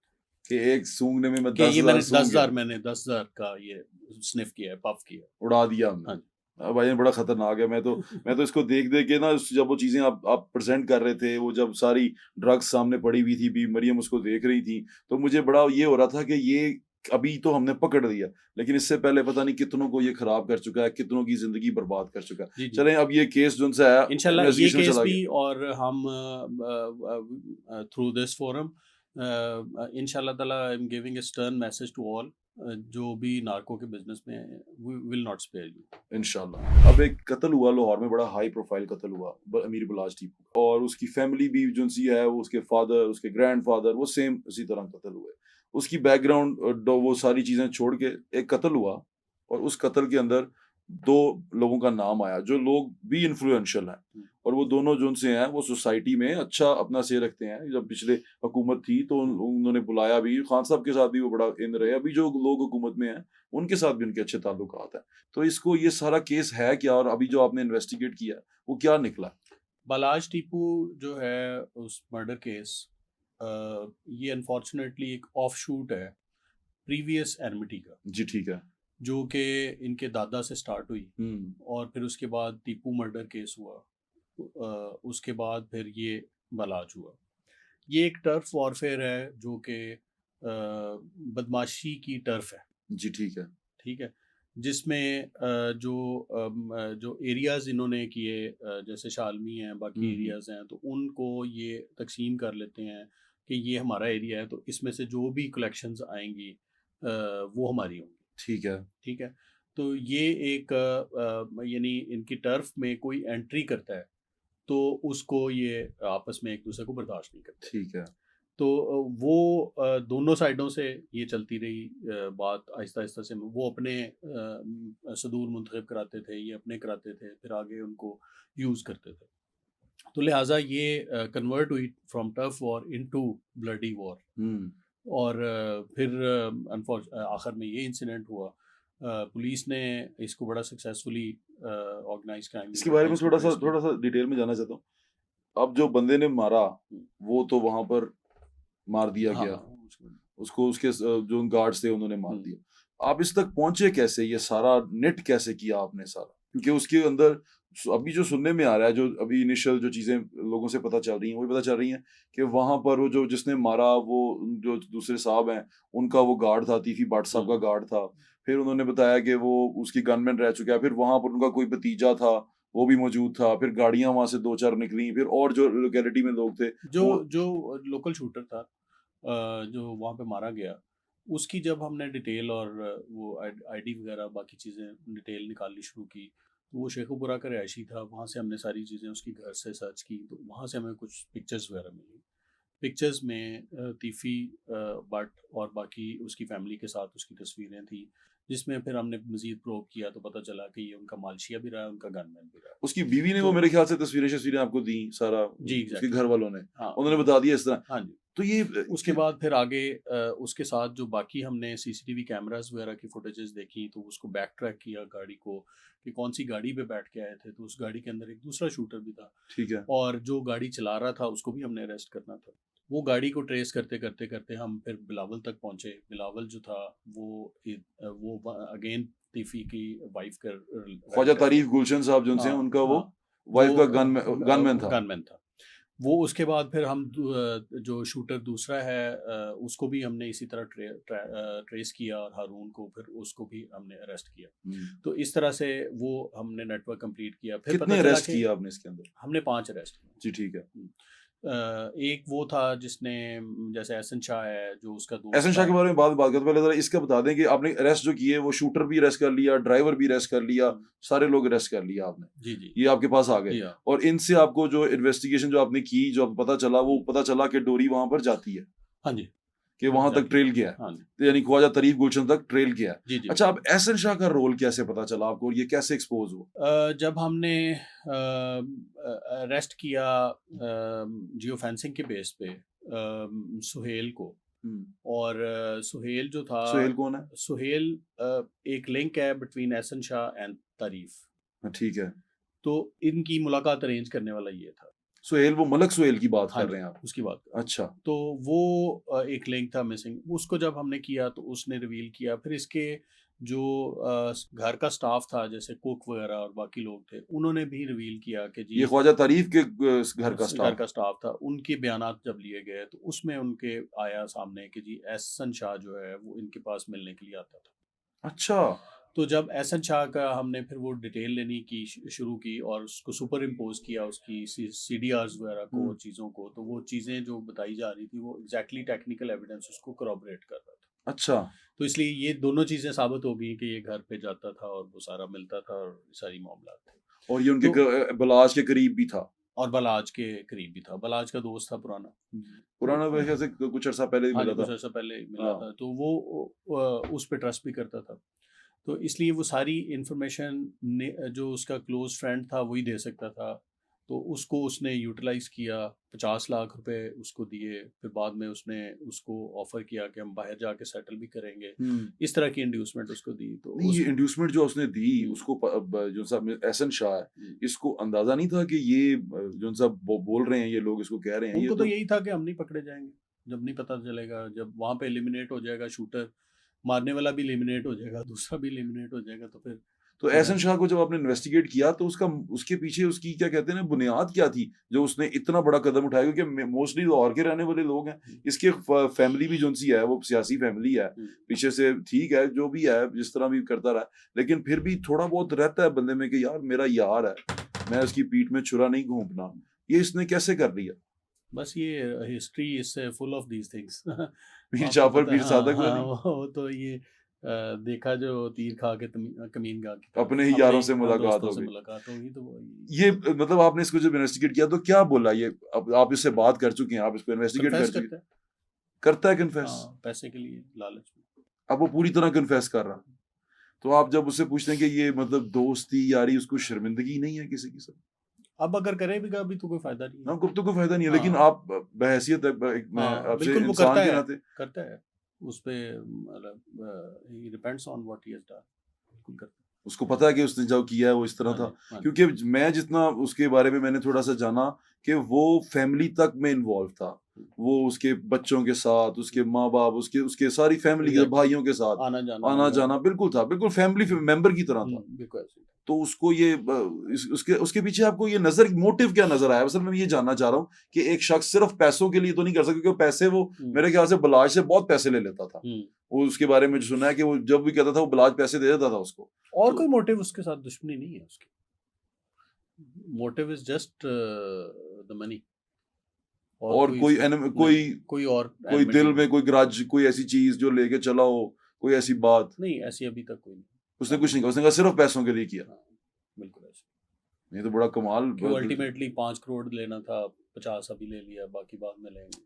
कि एक सूंघने में मैं कि ये 10,000 सूंघ मैंने 10,000 का ये स्निफ किया है, पफ किया है। उड़ा दिया हमने. हाँ जी। भाई बड़ा खतरनाक है. मैं तो इसको देख देख के ना, जब वो चीजें आप प्रेजेंट कर रहे थे, वो जब सारी ड्रग्स सामने पड़ी हुई थी, भी मरियम उसको देख रही थी, तो मुझे बड़ा ये हो रहा था कि ये अभी तो हमने पकड़ लिया, लेकिन इससे पहले पता नहीं कितनों को ये खराब कर चुका है, कितनों की जिंदगी बर्बाद कर चुका है. जी जी, चलें, अब ये केस जो उनसे आया, इंशाल्लाह ये इन्वेस्टिगेशन केस चला भी, गया. और हम थ्रू दिस फोरम इंशाल्लाह ताला I am giving a stern message to all जो भी नार्को के बिजनेस में हैं, we will not spare you इंशाल्लाह. अब एक कत्ल हुआ लाहौर में, बड़ा हाई प्रोफाइल कत्ल हुआ, अमीर बुलाज टीपू, और उसकी फैमिली भी जो सी है, वो उसके फादर, उसके ग्रैंडफादर, वो सेम इसी तरह कत्ल हुए. उसकी बैकग्राउंड वो सारी चीजें छोड़ के एक कत्ल हुआ, और उस कत्ल के अंदर दो लोगों का नाम आया जो लोग भी इन्फ्लुएंशियल हैं और वो दोनों जो उनसे हैं वो सोसाइटी में अच्छा अपना से रखते हैं। जब पिछले हुकूमत थी तो उन्होंने बुलाया भी, खान साहब के साथ भी वो बड़ा इन रहे, अभी जो लोग हुकूमत में हैं उनके साथ भी उनके अच्छे ताल्लुकात हैं। तो इसको ये सारा केस है क्या, और अभी जो आपने इन्वेस्टिगेट किया है वो क्या निकला? बालाज टीपू जो है उस मर्डर केस, ये अनफॉर्चुनेटली एक ऑफ शूट है प्रीवियस एनमिटी का, जी ठीक है। जो कि इनके दादा से स्टार्ट हुई हम्म। और फिर उसके बाद टीपू मर्डर केस हुआ, उसके बाद फिर ये बालाज हुआ। ये एक टर्फ वॉरफेयर है जो कि बदमाशी की टर्फ है, जी ठीक है। ठीक है, जिसमें जो एरियाज इन्होंने किए, जैसे शालमी हैं, बाकी हम्म। एरियाज हैं, तो उनको ये तकसीम कर लेते हैं कि ये हमारा एरिया है, तो इसमें से जो भी कलेक्शंस आएंगी वो हमारी होंगी, ठीक है। ठीक है। तो ये एक यानी इनकी टर्फ में कोई एंट्री करता है तो उसको ये आपस में एक दूसरे को बर्दाश्त नहीं करते। ठीक है। तो वो दोनों साइडों से ये चलती रही बात, आहिस्ता आहिस्ता से वो अपने सदूर मुंतखब कराते थे, ये अपने कराते थे, फिर आगे उनको यूज़ करते थे। तो लिहाजा ये कन्वर्ट हुई from tough war into bloody war. हम्म। और फिर आखिर में ये इंसिडेंट हुआ। पुलिस ने इसको बड़ा सक्सेसफुली ऑर्गेनाइज क्राइम इसके यूनिट बारे ने में इसको ट्रेस किया। थोड़ा सा डिटेल में जानना चाहता हूँ। अब जो बंदे ने मारा वो तो वहां पर मार दिया हाँ गया, हाँ, उसको उसके जो गार्ड्स थे उन्होंने मार हम्म, दिया। आप इस तक पहुंचे कैसे, ये सारा नेट कैसे किया आपने सारा? क्योंकि उसके अंदर अभी जो सुनने में आ रहा है, जो अभी इनिशियल जो चीजें लोगों से पता चल रही हैं, वो पता चल रही हैं कि वहां पर वो जो जिसने मारा वो जो दूसरे साहब हैं उनका वो गार्ड था, तीफी भट्ट साहब का गार्ड था। फिर उन्होंने बताया कि वो उसकी गनमैन रह चुका है। फिर वहां पर उनका कोई भतीजा था, वो भी मौजूद था। फिर गाड़ियां वहां से दो चार निकली, फिर और जो लोकेलिटी में लोग थे जो वो। जो लोकल शूटर था, जो वहाँ पे मारा गया, उसकी जब हमने डिटेल और वो आईडी वगैरह बाकी चीज़ें डिटेल निकालनी शुरू की, तो वो शेखुपुरा का रिहायशी था। वहाँ से हमने सारी चीज़ें उसकी घर से सर्च की, तो वहाँ से हमें कुछ पिक्चर्स वगैरह मिली। पिक्चर्स में तीफ़ी भट्ट और बाकी उसकी फैमिली के साथ उसकी तस्वीरें थी, जिसमें फिर हमने मज़ीद प्रोब किया तो पता चला कि ये उनका मालशिया भी रहा है, उनका गनमैन भी रहा है। उसकी बीवी ने वो तो मेरे ख्याल से तस्वीरें शस्वीरें आपको दी सारा, जी, उसके एग्जैक्टली। घर वालों ने, हाँ, उन्होंने बता दिया इस तरह। हाँ जी। तो ये उसके बाद फिर आगे उसके साथ जो बाकी हमने सीसीटीवी कैमरास वगैरह की फुटेजेस देखी, तो उसको बैक ट्रैक किया गाड़ी को कि कौन सी गाड़ी पे बैठ के आए थे, तो उस गाड़ी के अंदर एक दूसरा शूटर भी था ठीक है। और जो गाड़ी चला रहा था उसको भी हमने अरेस्ट करना था। वो गाड़ी को ट्रेस करते करते करते हम फिर बिलावल तक पहुंचे। बिलावल जो था वो अगेन तीफी की वाइफ का ख्वाजा रिलेटिव था। तारीफ गुलशन साहब जो थे हाँ उनका वो हाँ, वाइफ का वो गनमैन था। गनमैन था वो। उसके बाद फिर हम जो शूटर दूसरा है उसको भी हमने इसी तरह ट्रेस किया और हारून को फिर उसको भी हमने अरेस्ट किया। तो इस तरह से वो हमने नेटवर्क कंप्लीट किया। फिर पता कितने चला अरेस्ट कि किया आपने इसके अंदर? हमने 5 अरेस्ट किए। जी ठीक है। एक वो था जिसने, जैसे एहसन शाह है जो उसका दोस्त एहसन शाह था। के बारे में बात करते पहले जरा इसका बता दें कि आपने अरेस्ट जो किए वो शूटर भी अरेस्ट कर लिया, ड्राइवर भी अरेस्ट कर लिया, सारे लोग अरेस्ट कर लिया आपने, जी जी ये आपके पास आ गए। जी हाँ और इनसे आपको जो इन्वेस्टिगेशन जो आपने की, जो आपको पता चला, वो पता चला कि डोरी वहां पर जाती है, हाँ जी कि वहां तक ट्रेल किया है, हाँ जी तो यानी ख्वाजा तारीफ गुलशन तक ट्रेल किया है। जी जी। अच्छा, अब एहसन शाह का रोल कैसे पता चला आपको, और ये कैसे एक्सपोज हुआ? जब हमने अरेस्ट किया जियो फेंसिंग के बेस पे सुहेल को, और सुहेल जो था, सुहेल कौन है? सुहेल एक लिंक है बिटवीन एहसन शाह एंड तारीफ। हाँ, ठीक है। तो इनकी मुलाकात अरेंज करने वाला ये था। सुहेल, वो मलक सुहेल की बात हाँ कर जी, रहे हैं आप? उसकी बात कर। अच्छा। तो वो एक लिंक था मिसिंग, उसको जब हमने किया तो उसने रिवील किया। फिर इसके जो घर का स्टाफ था, जैसे कुक वगैरह और बाकी लोग थे, उन्होंने भी रिवील किया कि जी ये ख्वाजा तारीफ के घर का घर स्टाफ? का स्टाफ था। उनके बयानात जब लिए गए तो उसमें उनके आया सामने कि जी एहसन शाह जो है वो इनके पास मिलने के लिए आता था। अच्छा। तो जब एहसन शाह का हमने फिर वो डिटेल लेनी की शुरू की और उसको सुपर इम्पोज किया उसकी सीडीआरस वगैरह को और चीज़ों को, तो वो चीज़ें जो बताई जा रही थी वो एग्जैक्टली टेक्निकल एविडेंस उसको corroborate कर रहा था। अच्छा। तो इसलिए ये दोनों चीज़ें साबित हो गई कि ये घर पे जाता था और वो सारा मिलता था और सारी मामला थे। और ये उनके तो बलाज के करीब भी था? और बलाज के करीब भी था, बलाज का दोस्त था पुराना। पुराना तो मेरे ख्याल से कुछ अर्सा पहले ही हाँ जी, मिला कुछ था। अर्सा पहले मिला हाँ। था, तो वो उस पर ट्रस्ट भी करता था। तो इसलिए वो सारी इंफॉर्मेशन जो उसका क्लोज फ्रेंड था वही दे सकता था, तो उसको उसने यूटिलाइज किया, 50 लाख रुपए उसको दिए, फिर बाद में उसने उसको ऑफर किया कि हम बाहर जाके सेटल भी करेंगे, इस तरह की इंड्यूसमेंट उसको दी। तो नहीं, ये उसको इंड्यूसमेंट जो उसने दी हम्म, उसको जो सा एहसन शाह है, हम्म, इसको अंदाजा नहीं था कि ये जो सा बोल रहे हैं ये लोग, इसको कह रहे हैं ये उनको तो तो। यही था कि हम नहीं पकड़े जाएंगे, जब नहीं पता चलेगा, जब वहां पे एलिमिनेट हो जाएगा शूटर, मारने वाला भी एलिमिनेट हो जाएगा, दूसरा भी एलिमिनेट हो जाएगा, तो तो फिर एहसन शाह को जब आपने इन्वेस्टिगेट किया तो उसका उसके पीछे उसकी क्या कहते हैं ना बुनियाद क्या थी जो उसने इतना बड़ा कदम उठाया, क्योंकि मोस्टली लाहौर के रहने वाले लोग हैं, इसके फैमिली भी जो सी है वो सियासी फैमिली है पीछे से, ठीक है जो भी है जिस तरह भी करता रहा, लेकिन फिर भी थोड़ा बहुत रहता है बंदे में कि यार मेरा यार है, मैं उसकी पीठ में छुरा नहीं घोंपना। ये इसने कैसे कर लिया? बस ये history is full of these things. पीर आपको जाफर पता है, पीर हाँ सादक हाँ, वाली, वो तो ये देखा जो तीर खा के कमीन गा की तरफ अपने ही अपने यारों से मुलाकात दोस्तों हो से गई। मुलाकात होगी, तो वो ये मतलब आपने इसको जब इन्वेस्टिगेट किया तो क्या बोला ये? अब आप इससे बात कर चुके हैं, आप इसको इन्वेस्टिगेट कर कन्फेस चुके हैं, करता है। करता है कन्फेस? हाँ, पैसे के लिए लालच में। अब वो पूरी तरह कन्फेस कर रहा, तो आप जब उससे पूछते हैं कि ये मतलब दोस्ती यारी, उसको शर्मिंदगी नहीं है किसी की सब? अब अगर करे भी अभी तो कोई फायदा नहीं है। हाँ, तो कोई फायदा नहीं है, लेकिन हाँ आप बहैसियत मैं हाँ, आपसे बिल्कुल वो इंसान करता के है, नाते, करता है। उस पे मतलब he depends on what he has done, बिल्कुल करता उसको पता है कि उसने जो किया है वो इस है। तरह हाँ था? जी, हाँ जी। क्योंकि मैं जितना उसके बारे में मैंने थोड़ा सा जाना कि वो फैमिली तक में इन्वॉल्व था, वो उसके बच्चों के साथ, उसके माँ बाप, उसके उसके सारी फैमिली के एग्जैक्टली, भाइयों के साथ आना जाना आना जो, जाना बिल्कुल था, बिल्कुल फैमिली मेंबर की तरह था। बिल्कुल ऐसे ही। तो उसको ये उसके उसके पीछे आपको ये नजर मोटिव क्या नजर आया? असल में ये जानना चाह रहा हूँ कि एक शख्स सिर्फ पैसों के लिए तो नहीं कर सकता, क्योंकि पैसे वो हम्म, मेरे ख्याल से बलाज से बहुत पैसे ले लेता था। हम्म। वो उसके बारे में जो सुना है कि वो जब भी कहता था वो बलाज पैसे दे देता था उसको। और तो कोई मोटिव उसके साथ दुश्मनी नहीं है उसकी, motive is just the money, और और कोई कोई इसमें कोई नहीं, कोई और कोई एलिमेंट दिल नहीं में है। कोई ग्रज, कोई ऐसी चीज जो लेके चला हो, कोई ऐसी बात? नहीं, ऐसी अभी तक कोई नहीं उसने कुछ सामने नहीं आई। कहा, उसने कहा सिर्फ पैसों के लिए किया। हाँ, बिल्कुल ऐसे। ये तो बड़ा कमाल क्यों अल्टीमेटली 5 करोड़ लेना था, 50 अभी ले लिया, बाकी बाद में लेंगे,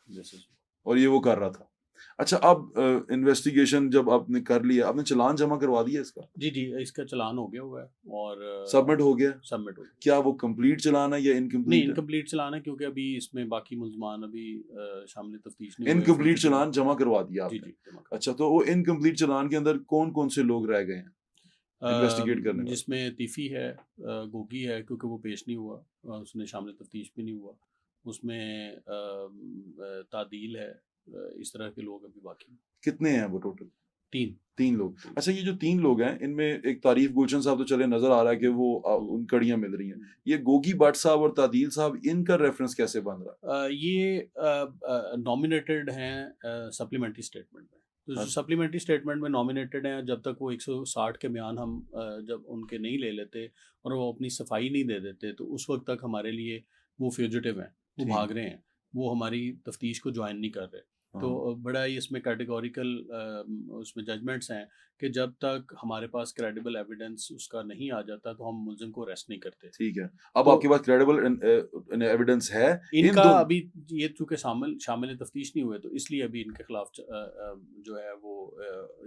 दिस इज। और ये वो कर रहा था। अच्छा, अब इन्वेस्टिगेशन जब आपने कर लिया, आपने चालान जमा करवा दिया इसका? जी जी, इसका चालान हो गया हुआ है, और सबमिट हो गया? सबमिट हो गया। क्या वो कंप्लीट चालान है या नहीं, इनकम्प्लीट है? इनकम्प्लीट चालान है, क्योंकि अभी इसमें बाकी मुल्जमान अभी शामिल तफ्तीश नहीं हुए, इनकम्प्लीट फ्यूजिटिव हैं। चालान जमा करवा दिया जी आपने? जी, जमा कर अच्छा, तो वो इनकम्प्लीट चालान के अंदर कौन कौन से लोग रह गए हैं इन्वेस्टिगेट करने वाले? जिसमें तीफी है, गोगी है, क्योंकि वो पेश नहीं हुआ, उसने शामिल तफ्तीश भी नहीं हुआ। उसमें तादील है, इस तरह के लोग अभी बाकी हैं। कितने हैं वो टोटल? 3। 3 लोग। 3। अच्छा, ये जो 3 लोग हैं इनमें एक तारीफ गुलशन साहब तो चले नजर आ रहा है कि वो उन कड़ियां मिल रही हैं, ये गोगी भट्ट साहब और तादील साहब, इनका रेफरेंस कैसे बन रहा ये नॉमिनेटेड हैं सप्लीमेंट्री स्टेटमेंट में। तो है? जो सप्लीमेंट्री स्टेटमेंट में नॉमिनेटेड हैं, जब तक वो 160 के बयान हम जब उनके नहीं ले लेते और वो अपनी सफाई नहीं दे देते, तो उस वक्त तक हमारे लिए वो फ्यूजिटिव हैं, वो ठीक। भाग रहे हैं, वो हमारी तफ्तीश को ज्वाइन नहीं कर रहे। तो हाँ, बड़ा ही इसमें कैटेगोरिकल उसमें जजमेंट्स हैं कि जब तक हमारे पास क्रेडिबल एविडेंस उसका नहीं आ जाता, तो हम मुलजिम को अरेस्ट नहीं करते। ठीक है। अब तो आपके पास क्रेडिबल एविडेंस है इन इनका दोनों? अभी ये चूंकि शामिल शामिल तफ्तीश नहीं हुए, तो इसलिए अभी इनके खिलाफ जो है वो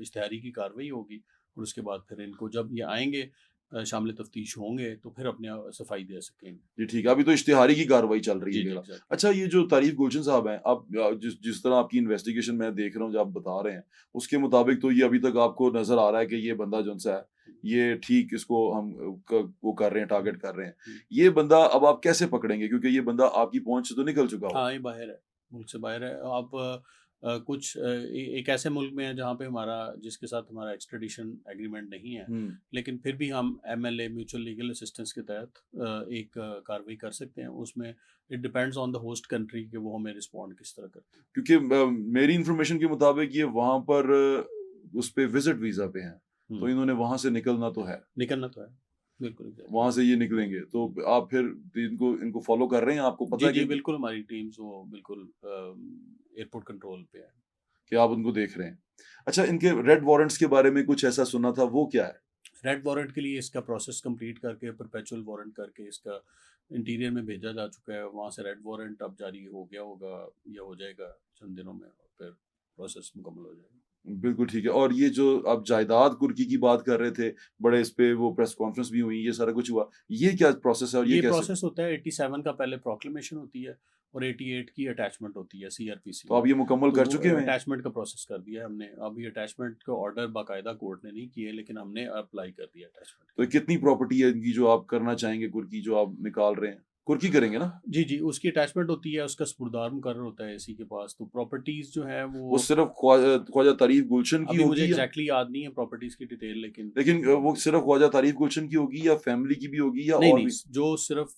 इश्तिहारी की कार्रवाई होगी, और उसके बाद फिर इनको जब ये आएंगे, शामिल तफ्तीश होंगे, तो फिर अपने सफाई दे सकेंगे। जी ठीक है, अभी तो इश्तिहारी की कार्रवाई चल रही जी है जी, मेरा। एग्जैक्टली। अच्छा, ये जो तारीफ गुलशन साहब हैं, आप जिस जिस तरह आपकी इन्वेस्टिगेशन मैं देख रहा हूँ जो आप बता रहे हैं, उसके मुताबिक तो ये अभी तक आपको नजर आ रहा है कि ये बंदा जो सा है ये ठीक, इसको हम वो कर रहे हैं, टारगेट कर रहे हैं। ये बंदा अब आप कैसे पकड़ेंगे, क्योंकि ये बंदा आपकी पहुंच से तो निकल चुका हाँ, होगा? ये बाहर है, मुल्क से बाहर है। आप कुछ एक ऐसे मुल्क में है जहाँ पे हमारा, जिसके साथ हमारा एक्सट्रेडिशन एग्रीमेंट नहीं है, हम्म। लेकिन फिर भी हम MLA म्यूचुअल लीगल असिस्टेंस के तहत एक कार्रवाई कर सकते हैं। उसमें it depends on the host country कि वो हमें रिस्पॉन्ड किस तरह करते हैं। क्योंकि मेरी इंफॉर्मेशन के मुताबिक ये वहां पर उस पे विजिट वीजा पे हैं, तो इन्होंने वहां से निकलना तो है, निकलना तो है, बिल्कुल exactly। वहां से ये निकलेंगे, तो आप फिर इनको इनको फॉलो कर रहे हैं, आपको पता जी है जी, कि बिल्कुल, हमारी टीम्स वो बिल्कुल एयरपोर्ट कंट्रोल पे है। आप उनको देख रहे हैं? अच्छा, इनके रेड वारंट्स के बारे में कुछ ऐसा सुना था, वो क्या है? रेड वारंट के लिए इसका प्रोसेस कंप्लीट करके, परपेचुअल वारंट करके इसका इंटीरियर में भेजा जा चुका है, वहाँ से रेड वारंट अब जारी हो गया होगा या हो जाएगा चंद दिनों में, और फिर प्रोसेस मुकम्मल हो जाएगा। बिल्कुल ठीक है। और ये जो आप जायदाद कुर्की की बात कर रहे थे, बड़े इस पे वो प्रेस कॉन्फ्रेंस भी हुई, ये सारा कुछ हुआ, ये क्या प्रोसेस है और ये ये कैसे? प्रोसेस होता है 87 का पहले प्रोक्लेमेशन होती है और 88 की अटैचमेंट होती है सीआरपीसी तो में। आप ये मुकम्मल तो कर वो चुके हैं? अटैचमेंट का प्रोसेस कर दिया है हमने। अभी अटैचमेंट का ऑर्डर बाकायदा कोर्ट ने नहीं किए, लेकिन हमने अप्लाई कर दिया अटैचमेंट तो के। कितनी प्रॉपर्टी है इनकी जो आप करना चाहेंगे, कुर्की जो आप निकाल रहे हैं? कुर्की करेंगे ना? जी जी, उसकी अटैचमेंट होती है, उसका स्पुरदार मुकर्रर होता है एसी के पास। तो प्रॉपर्टीज जो है वो वो सिर्फ ख्वाजा तारीफ गुलशन की अभी मुझे होगी या? एग्जैक्टली याद नहीं है प्रॉपर्टीज की डिटेल, लेकिन लेकिन वो सिर्फ ख्वाजा तारीफ गुलशन की होगी या फैमिली की भी होगी या नहीं और नहीं, भी? जो सिर्फ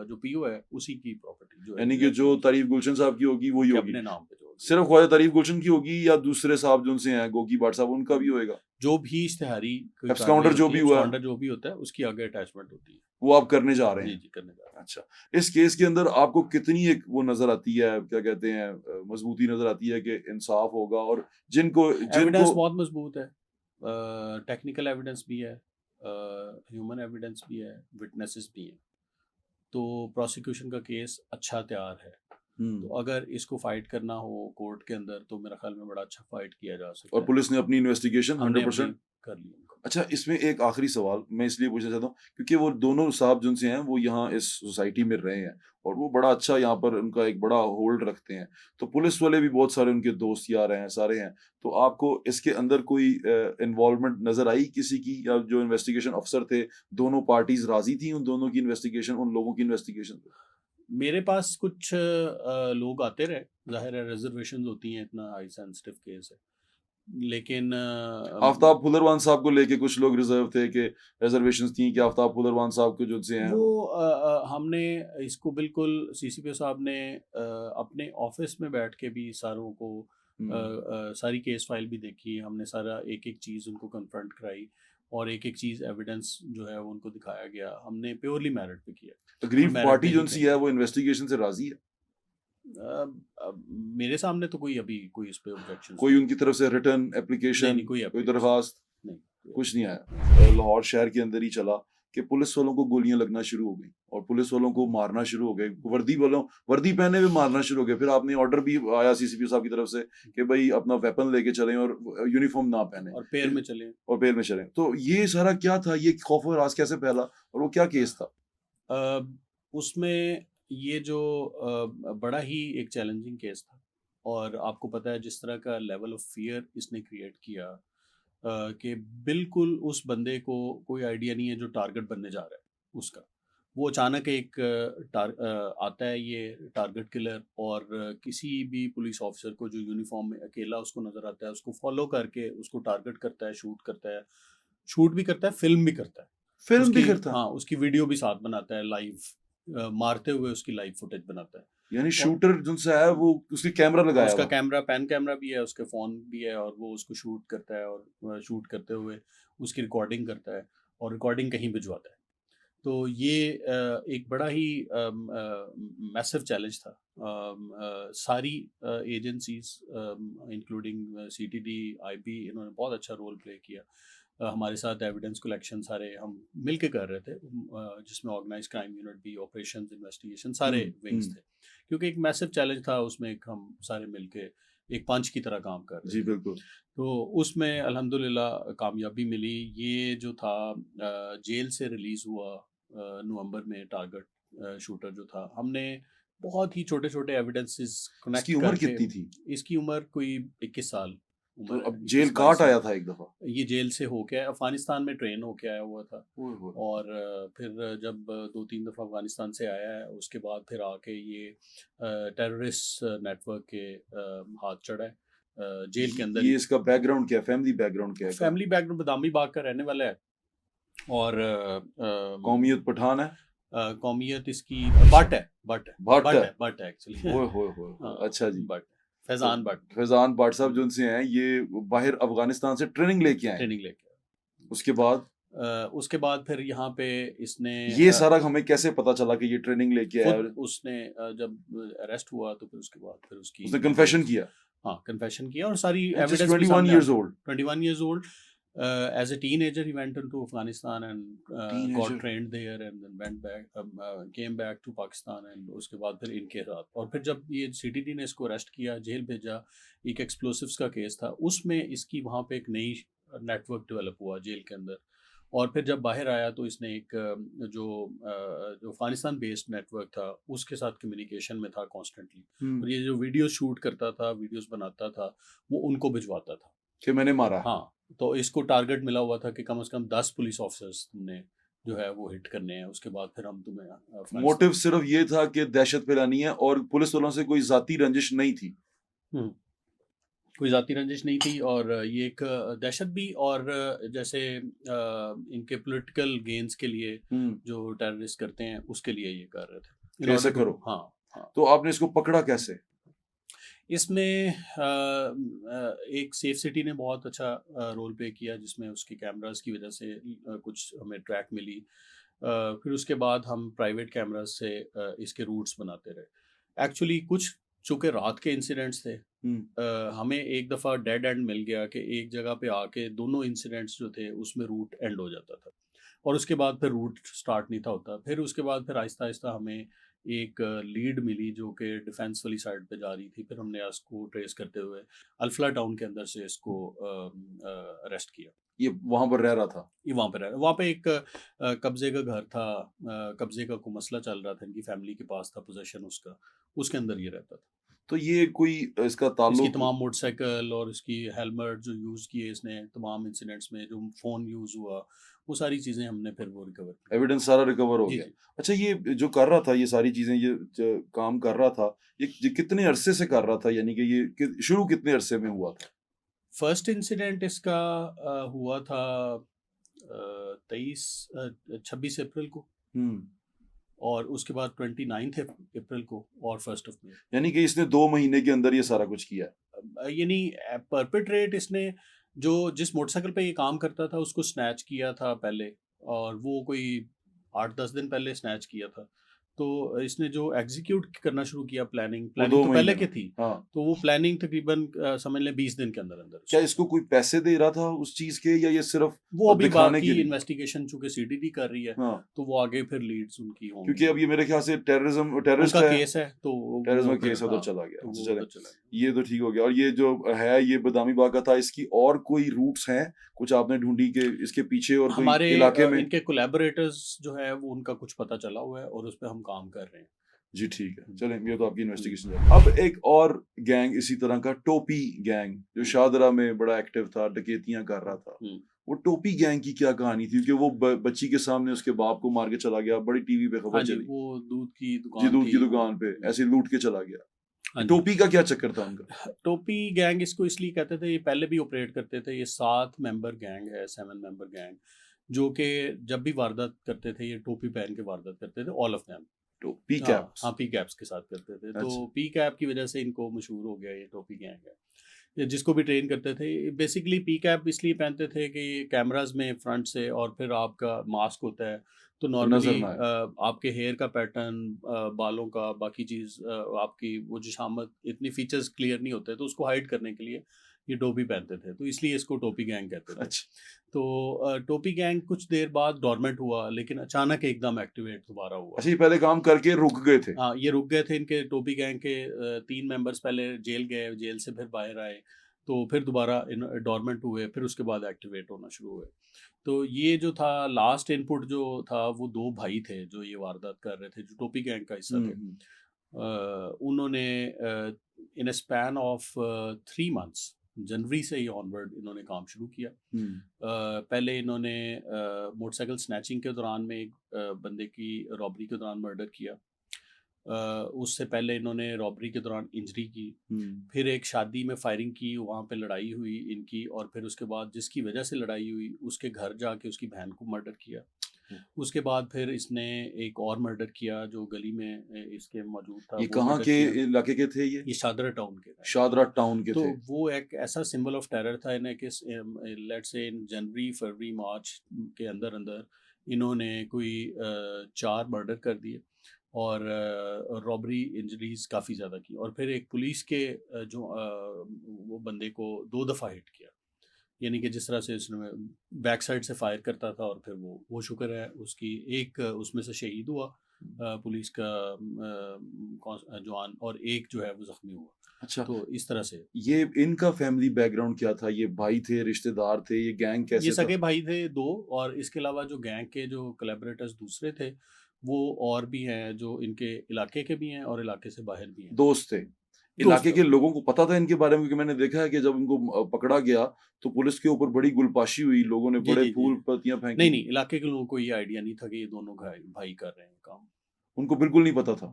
जो पीओ है उसी की प्रॉपर्टी जो यानी कि जो तारीफ गुलशन साहब की होगी वही के होगी। अपने नाम पे जो होगी। सिर्फ ख्वाजा तारीफ गुलशन की होगी या दूसरे साहब जो उनसे हैं गोगी भाट साहब उनका भी होएगा? जो भी इश्तिहारी कोई कार्रवाई एब्सकाउंटर जो होती भी है, हुआ एब्सकॉन्डर जो भी होता है, उसकी आगे अटैचमेंट होती है। वो आप करने जा रहे जी हैं? जी, करने जा रहा अच्छा, इस केस के अंदर आपको कितनी एक वो नजर आती है, क्या कहते हैं, मजबूती नजर आती है कि इंसाफ होगा और जिनको हूँ। एविडेंस जिनको बहुत मजबूत है, टेक्निकल एविडेंस भी है, ह्यूमन एविडेंस भी है, विटनेसेस भी हैं। तो प्रोसिक्यूशन का केस अच्छा तैयार है। तो अगर इसको फाइट करना हो कोर्ट के अंदर तो मेरा ख्याल में बड़ा अच्छा फाइट किया जा सकता और है। पुलिस ने अपनी इन्वेस्टिगेशन हमने 100%? अपनी कर ली उनको। अच्छा, इसमें एक आखिरी सवाल मैं इसलिए पूछना चाहता हूँ क्योंकि वो दोनों साहब जिनसे हैं वो यहाँ इस सोसाइटी में रहे हैं और वो बड़ा अच्छा यहाँ पर उनका एक बड़ा होल्ड रखते हैं। तो पुलिस वाले भी बहुत सारे उनके दोस्त यार हैं, सारे हैं। तो आपको इसके अंदर कोई इन्वॉल्वमेंट नजर आई किसी की, या जो इन्वेस्टिगेशन अफसर थे दोनों पार्टीज राजी थी उन दोनों की इन्वेस्टिगेशन, उन लोगों की इन्वेस्टिगेशन पे? मेरे पास कुछ लोग आते रहे, जाहिर है रिजर्वेशन होती हैं, इतना हाई सेंसिटिव केस है, लेकिन आफ्ताब फुलरवान साहब को लेके कुछ लोग रिजर्व थे कि रिजर्वेशंस थी कि आफ्ताब फुलरवान साहब के जो से हैं वो हमने इसको बिल्कुल सीसीपी साहब ने अपने ऑफिस में बैठ के भी सारों को सारी केस फाइल भी देखी। हमने सारा एक एक चीज़ उनको कन्फ्रंट कराई और एक एक चीज़ एविडेंस जो है वो उनको दिखाया गया। हमने प्योरली मेरिट पे किया, अग्रीव मेरिट पार्टी पे जो ही सी करेंगे। है वो इन्वेस्टिगेशन से राजी है? मेरे सामने तो कोई अभी कोई इस पे ऑब्जेक्शन कोई उनकी तरफ से रिटर्न नहीं एप्लीकेशन, नहीं, कोई कोई application दरखास्त नहीं। कुछ नहीं आया? लाहौर शहर के अंदर ही चला कि पुलिस वालों को गोलियां लगना शुरू हो गई और पुलिस वालों को मारना शुरू हो गए, वर्दी पहने हुए मारना शुरू हो गए। फिर आपने ऑर्डर भी आया सीसीपी साहब की तरफ से कि भाई अपना वेपन लेके चलें और यूनिफॉर्म ना पहने और पैर में चले। और पेड़ में चलें। तो ये सारा क्या था, ये खौफ और राज कैसे फैला और वो क्या केस था? उसमें ये जो बड़ा ही एक चैलेंजिंग केस था और आपको पता है जिस तरह का लेवल ऑफ फियर इसने क्रिएट किया कि बिल्कुल उस बंदे को कोई आइडिया नहीं है जो टारगेट बनने जा रहा है उसका। वो अचानक एक आता है ये टारगेट किलर और किसी भी पुलिस ऑफिसर को जो यूनिफॉर्म में अकेला उसको नज़र आता है उसको फॉलो करके उसको टारगेट करता है, शूट भी करता है, फिल्म भी करता है। फिल्म भी उसकी करता? हाँ, उसकी वीडियो भी साथ बनाता है, लाइव मारते हुए उसकी लाइव फुटेज बनाता है। यानी और शूटर जिनसे है वो उसके कैमरा लगाया उसका हुआ? कैमरा पैन कैमरा भी है, उसके फ़ोन भी है और वो उसको शूट करता है और शूट करते हुए उसकी रिकॉर्डिंग करता है और रिकॉर्डिंग कहीं भिजवाता है। तो ये एक बड़ा ही मैसिव चैलेंज था। सारी एजेंसीज इंक्लूडिंग सीटीडी, आईबी, इन्होंने बहुत अच्छा रोल प्ले किया। हमारे साथ एविडेंस कलेक्शन सारे हम मिल के कर रहे थे, जिसमें ऑर्गेनाइज क्राइम यूनिट भी, ऑपरेशंस, इन्वेस्टिगेशन, सारे विंग्स थे, क्योंकि एक मैसिव चैलेंज था। उसमें एक हम सारे मिल के एक पंच की तरह काम कर रहे जी थे। बिल्कुल। तो उसमें अल्हम्दुलिल्लाह कामयाबी मिली। ये जो था जेल से रिलीज़ हुआ नवंबर में, टारगेट शूटर जो था, हमने बहुत ही छोटे छोटे एविडेंसेस इसकी कनेक्ट उम्र करके। कितनी थी? इसकी उम्र कोई 21 साल तो उम्र है, अब जेल 21-22 काट आया साल। था एक दफा? ये जेल से होके आया, अफगानिस्तान में ट्रेन होके आया हुआ था। ओए होए। और फिर जब 2-3 दफ़ा अफगानिस्तान से आया है, उसके बाद फिर आके ये टेररिस्ट नेटवर्क के हाथ चढ़ा है जेल के अंदर ये ही। इसका बैकग्राउंड क्या है, फैमिली बैकग्राउंड क्या है? फैमिली बैकग्राउंड बदामी बाग का रहने वाला है और कौमियत पठान है? कौमियत इसकी बट है, बट है एक्चुअली। ओए होए होए। हाँ, अच्छा जी। बट फैजान बट फैजान भट्ट साहब जो उनसे हैं ये बाहर अफगानिस्तान से ट्रेनिंग लेके आए। ट्रेनिंग लेके आया। उसके बाद फिर यहाँ पे इसने ये सारा हमें कैसे पता चला कि ये ट्रेनिंग लेके आया? खुद उसने जब अरेस्ट हुआ तो फिर उसके बाद फिर उसकी उसने कन्फेशन किया? हाँ, कन्फेशन किया और सारी Just एविडेंस भी 21 सामने years old. 21 years old। As a teenager, he went into Afghanistan and got teenager. trained there, and then went back, came back to Pakistan, and उसके बाद फिर इनके साथ, और फिर जब ये सीटीडी ने इसको अरेस्ट किया, जेल भेजा, एक एक्सप्लोसिव्स का केस था, उसमें इसकी वहाँ पे एक नई नेटवर्क डेवलप हुआ जेल के अंदर। और फिर जब बाहर आया तो इसने एक जो अफगानिस्तान बेस्ड नेटवर्क था उसके साथ कम्युनिकेशन में था कॉन्स्टेंटली, और ये जो वीडियो शूट करता था, वीडियोस बनाता था, वो उनको भिजवाता था। कि मैंने मारा। हाँ, तो इसको टारगेट मिला हुआ था कि कम से कम 10 पुलिस ऑफिसर्स ने जो है वो हिट करने हैं, उसके बाद फिर हम तुम्हें अफगानिस्तान। मोटिव सिर्फ ये था कि दहशत फैलानी है और पुलिस वालों से कोई जाती रंजिश नहीं थी। हम्म, कोई जाती रंजिश नहीं थी, और ये एक दहशत भी, और जैसे इनके पॉलिटिकल गेन्स के लिए जो टेररिस्ट करते हैं उसके लिए ये कर रहे थे। कैसे करो। हाँ हाँ। तो आपने इसको पकड़ा कैसे? इसमें एक सेफ सिटी ने बहुत अच्छा रोल प्ले किया, जिसमें उसके कैमरास की वजह से कुछ हमें ट्रैक मिली। फिर उसके बाद हम प्राइवेट कैमरास से इसके रूट्स बनाते रहे। एक्चुअली कुछ चूँकि रात के इंसिडेंट्स थे, हमें एक दफ़ा डेड एंड मिल गया कि एक जगह पे आके दोनों इंसिडेंट्स जो थे उसमें रूट एंड हो जाता था, और उसके बाद फिर रूट स्टार्ट नहीं था होता। फिर उसके बाद फिर आहिस्ता आहिस्ता हमें एक लीड मिली जो कि डिफेंस वाली साइड पे जा रही थी। फिर हमने इसको ट्रेस करते हुए अल्फला टाउन के अंदर से इसको अरेस्ट किया। ये वहां पर रह रहा था? ये वहाँ पे रहा, वहाँ पे एक कब्जे का घर था, कब्जे का कोई मसला चल रहा था, इनकी फैमिली के पास था पोजेशन उसका, उसके अंदर ये रहता था। तो ये कोई इसका इसकी ताल्लुक? तमाम मोटरसाइकिल और इसकी हेलमेट जो यूज़ किए इसने तमाम इंसिडेंट्स में, जो फ़ोन यूज़ हुआ, वो सारी चीज़ें हमने फिर वो रिकवर की। एविडेंस सारा रिकवर हो जी गया। जी। अच्छा, ये जो कर रहा था, ये सारी चीजें, ये काम कर रहा था, ये कितने अरसे से कर रहा था? यानी कि ये शुरू कितने अरसे में हुआ था? फर्स्ट इंसिडेंट इसका हुआ था 26 अप्रैल को, हम्म। और उसके बाद 29 अप्रैल को, और 1 मई। यानी कि इसने 2 महीने के अंदर ये सारा कुछ किया है। यानी परपेट्रेट इसने जो जिस मोटरसाइकिल पे ये काम करता था उसको स्नैच किया था पहले, और वो कोई 8-10 दिन पहले स्नैच किया था। तो इसने जो एग्जीक्यूट करना शुरू किया, प्लानिंग वो 2 तो महीने पहले की में। थी। हाँ। तो वो प्लानिंग तकरीबन समझ लें 20 दिन के अंदर अंदर क्या उसने इसको कोई पैसे दे रहा था उस चीज के, या ये सिर्फ वो अभी दिखाने बाकी के लिए? इन्वेस्टिगेशन चूंकि सीटीडी कर रही है, हाँ, तो वो आगे फिर लीड्स उनकी क्योंकि होंगी। अब ये मेरे ख्याल से टेररिस्ट उनका है। केस है, तो टेररिज्म वो का फिर केस उधर हाँ, चला गया। तो अच्छा, वो चलें, उधर चला गया। ये तो ठीक हो गया। और ये जो है, ये बदामी बाग का था, इसकी और कोई रूट्स हैं कुछ आपने ढूंढी के इसके पीछे और कोई हमारे इलाके में? इनके कोलैबोरेटर्स जो है वो उनका कुछ पता चला हुआ है, और उस पर हम काम कर रहे हैं। जी ठीक है, हम्म, चलें, ये तो आपकी हम्म, इन्वेस्टिगेशन है। अब एक और गैंग इसी तरह का, टोपी गैंग, जो शाहदरा में बड़ा एक्टिव था, डकैतियां कर रहा था। हम्म। वो टोपी गैंग की क्या कहानी थी? क्योंकि वो बच्ची के सामने उसके बाप को मार के चला गया, बड़ी टीवी पे हाँ खबर जी, चली। वो दूध की जी, दुकान दूध की थी। दुकान पे ऐसे लूट के चला गया। हाँ जी। टोपी का क्या चक्कर था उनका? टोपी गैंग इसको इसलिए कहते थे, ये पहले भी ऑपरेट करते थे। ये 7 मेंबर गैंग है, 7 मेंबर गैंग, जो कि जब भी वारदात करते थे ये टोपी पहन के वारदात करते थे, ऑल ऑफ देम। टोपी हाँ कैप्स। हाँ, पी कैप्स के साथ करते थे। तो अच्छा। पी कैप की वजह से इनको मशहूर हो गया ये टोपी गैंग है। ये जिसको भी ट्रेन करते थे बेसिकली पी कैप इसलिए पहनते थे कि कैमरास में फ्रंट से, और फिर आपका मास्क होता है, तो तो नॉर्मली नजर ना आए। आपके हेयर का पैटर्न, बालों का, बाकी चीज़, आपकी वो जो शामत, इतनी फीचर्स क्लियर नहीं होते, तो उसको हाइड करने के लिए ये टोपी पहनते थे, तो इसलिए इसको टोपी गैंग कहते थे। अच्छा। तो टोपी गैंग कुछ देर बाद डॉर्मेंट हुआ, लेकिन अचानक एकदम एक्टिवेट दोबारा हुआ। अच्छा, ये पहले काम करके रुक गए थे? हाँ, ये रुक गए थे। इनके टोपी गैंग के 3 मेंबर्स पहले जेल गए, जेल से फिर बाहर आए, तो फिर दोबारा डॉर्मेंट हुए, फिर उसके बाद एक्टिवेट होना शुरू हुए। तो ये जो था लास्ट इनपुट जो था, वो 2 भाई थे जो ये वारदात कर रहे थे, जो टोपी गैंग का हिस्सा थे। हम्म। उन्होंने इन अ स्पैन ऑफ 3 मंथ्स, जनवरी से ही ऑनवर्ड इन्होंने काम शुरू किया। पहले इन्होंने मोटरसाइकिल स्नैचिंग के दौरान में एक बंदे की रॉबरी के दौरान मर्डर किया। उससे पहले इन्होंने रॉबरी के दौरान इंजरी की। फिर एक शादी में फायरिंग की, वहाँ पे लड़ाई हुई इनकी, और फिर उसके बाद जिसकी वजह से लड़ाई हुई उसके घर जाके उसकी बहन को मर्डर किया। उसके बाद फिर इसने एक और मर्डर किया जो गली में इसके मौजूद था, ये वो कहाँ मर्डर के किया। इलाके के थे ये? ये शादरा टाउन के थे। शादरा टाउन के तो थे। वो एक ऐसा सिंबल ऑफ टेरर था इन्हें कि लेट्स से इन जनवरी, फरवरी, मार्च के अंदर अंदर इन्होंने कोई 4 मर्डर कर दिए, और रॉबरी इंजरीज काफ़ी ज़्यादा की, और फिर एक पुलिस के वो बंदे को 2 दफ़ा हिट किया। यानी कि जिस तरह से उसने बैक साइड से फायर करता था और फिर वो शुक्र है उसकी एक उसमें से शहीद हुआ पुलिस का जवान, और एक जो है वो जख्मी हुआ। अच्छा, तो इस तरह से ये इनका फैमिली बैकग्राउंड क्या था? ये भाई थे, रिश्तेदार थे, ये गैंग ये कैसे था? सगे भाई थे दो, और इसके अलावा जो गैंग के जो कोलैबोरेटर्स दूसरे थे वो और भी हैं, जो इनके इलाके के भी हैं और इलाके से बाहर भी हैं। दोस्त थे। इलाके दोस्त के लोगों को पता था इनके बारे में? क्योंकि मैंने देखा है कि जब इनको पकड़ा गया तो पुलिस के ऊपर बड़ी गुलपाशी हुई, लोगों ने जी बड़े जी जी। फूल पत्तियां नहीं फेंकी। नहीं, इलाके के लोगों को ये आइडिया नहीं था कि ये दोनों भाई भाई कर रहे हैं काम। उनको बिल्कुल नहीं पता था।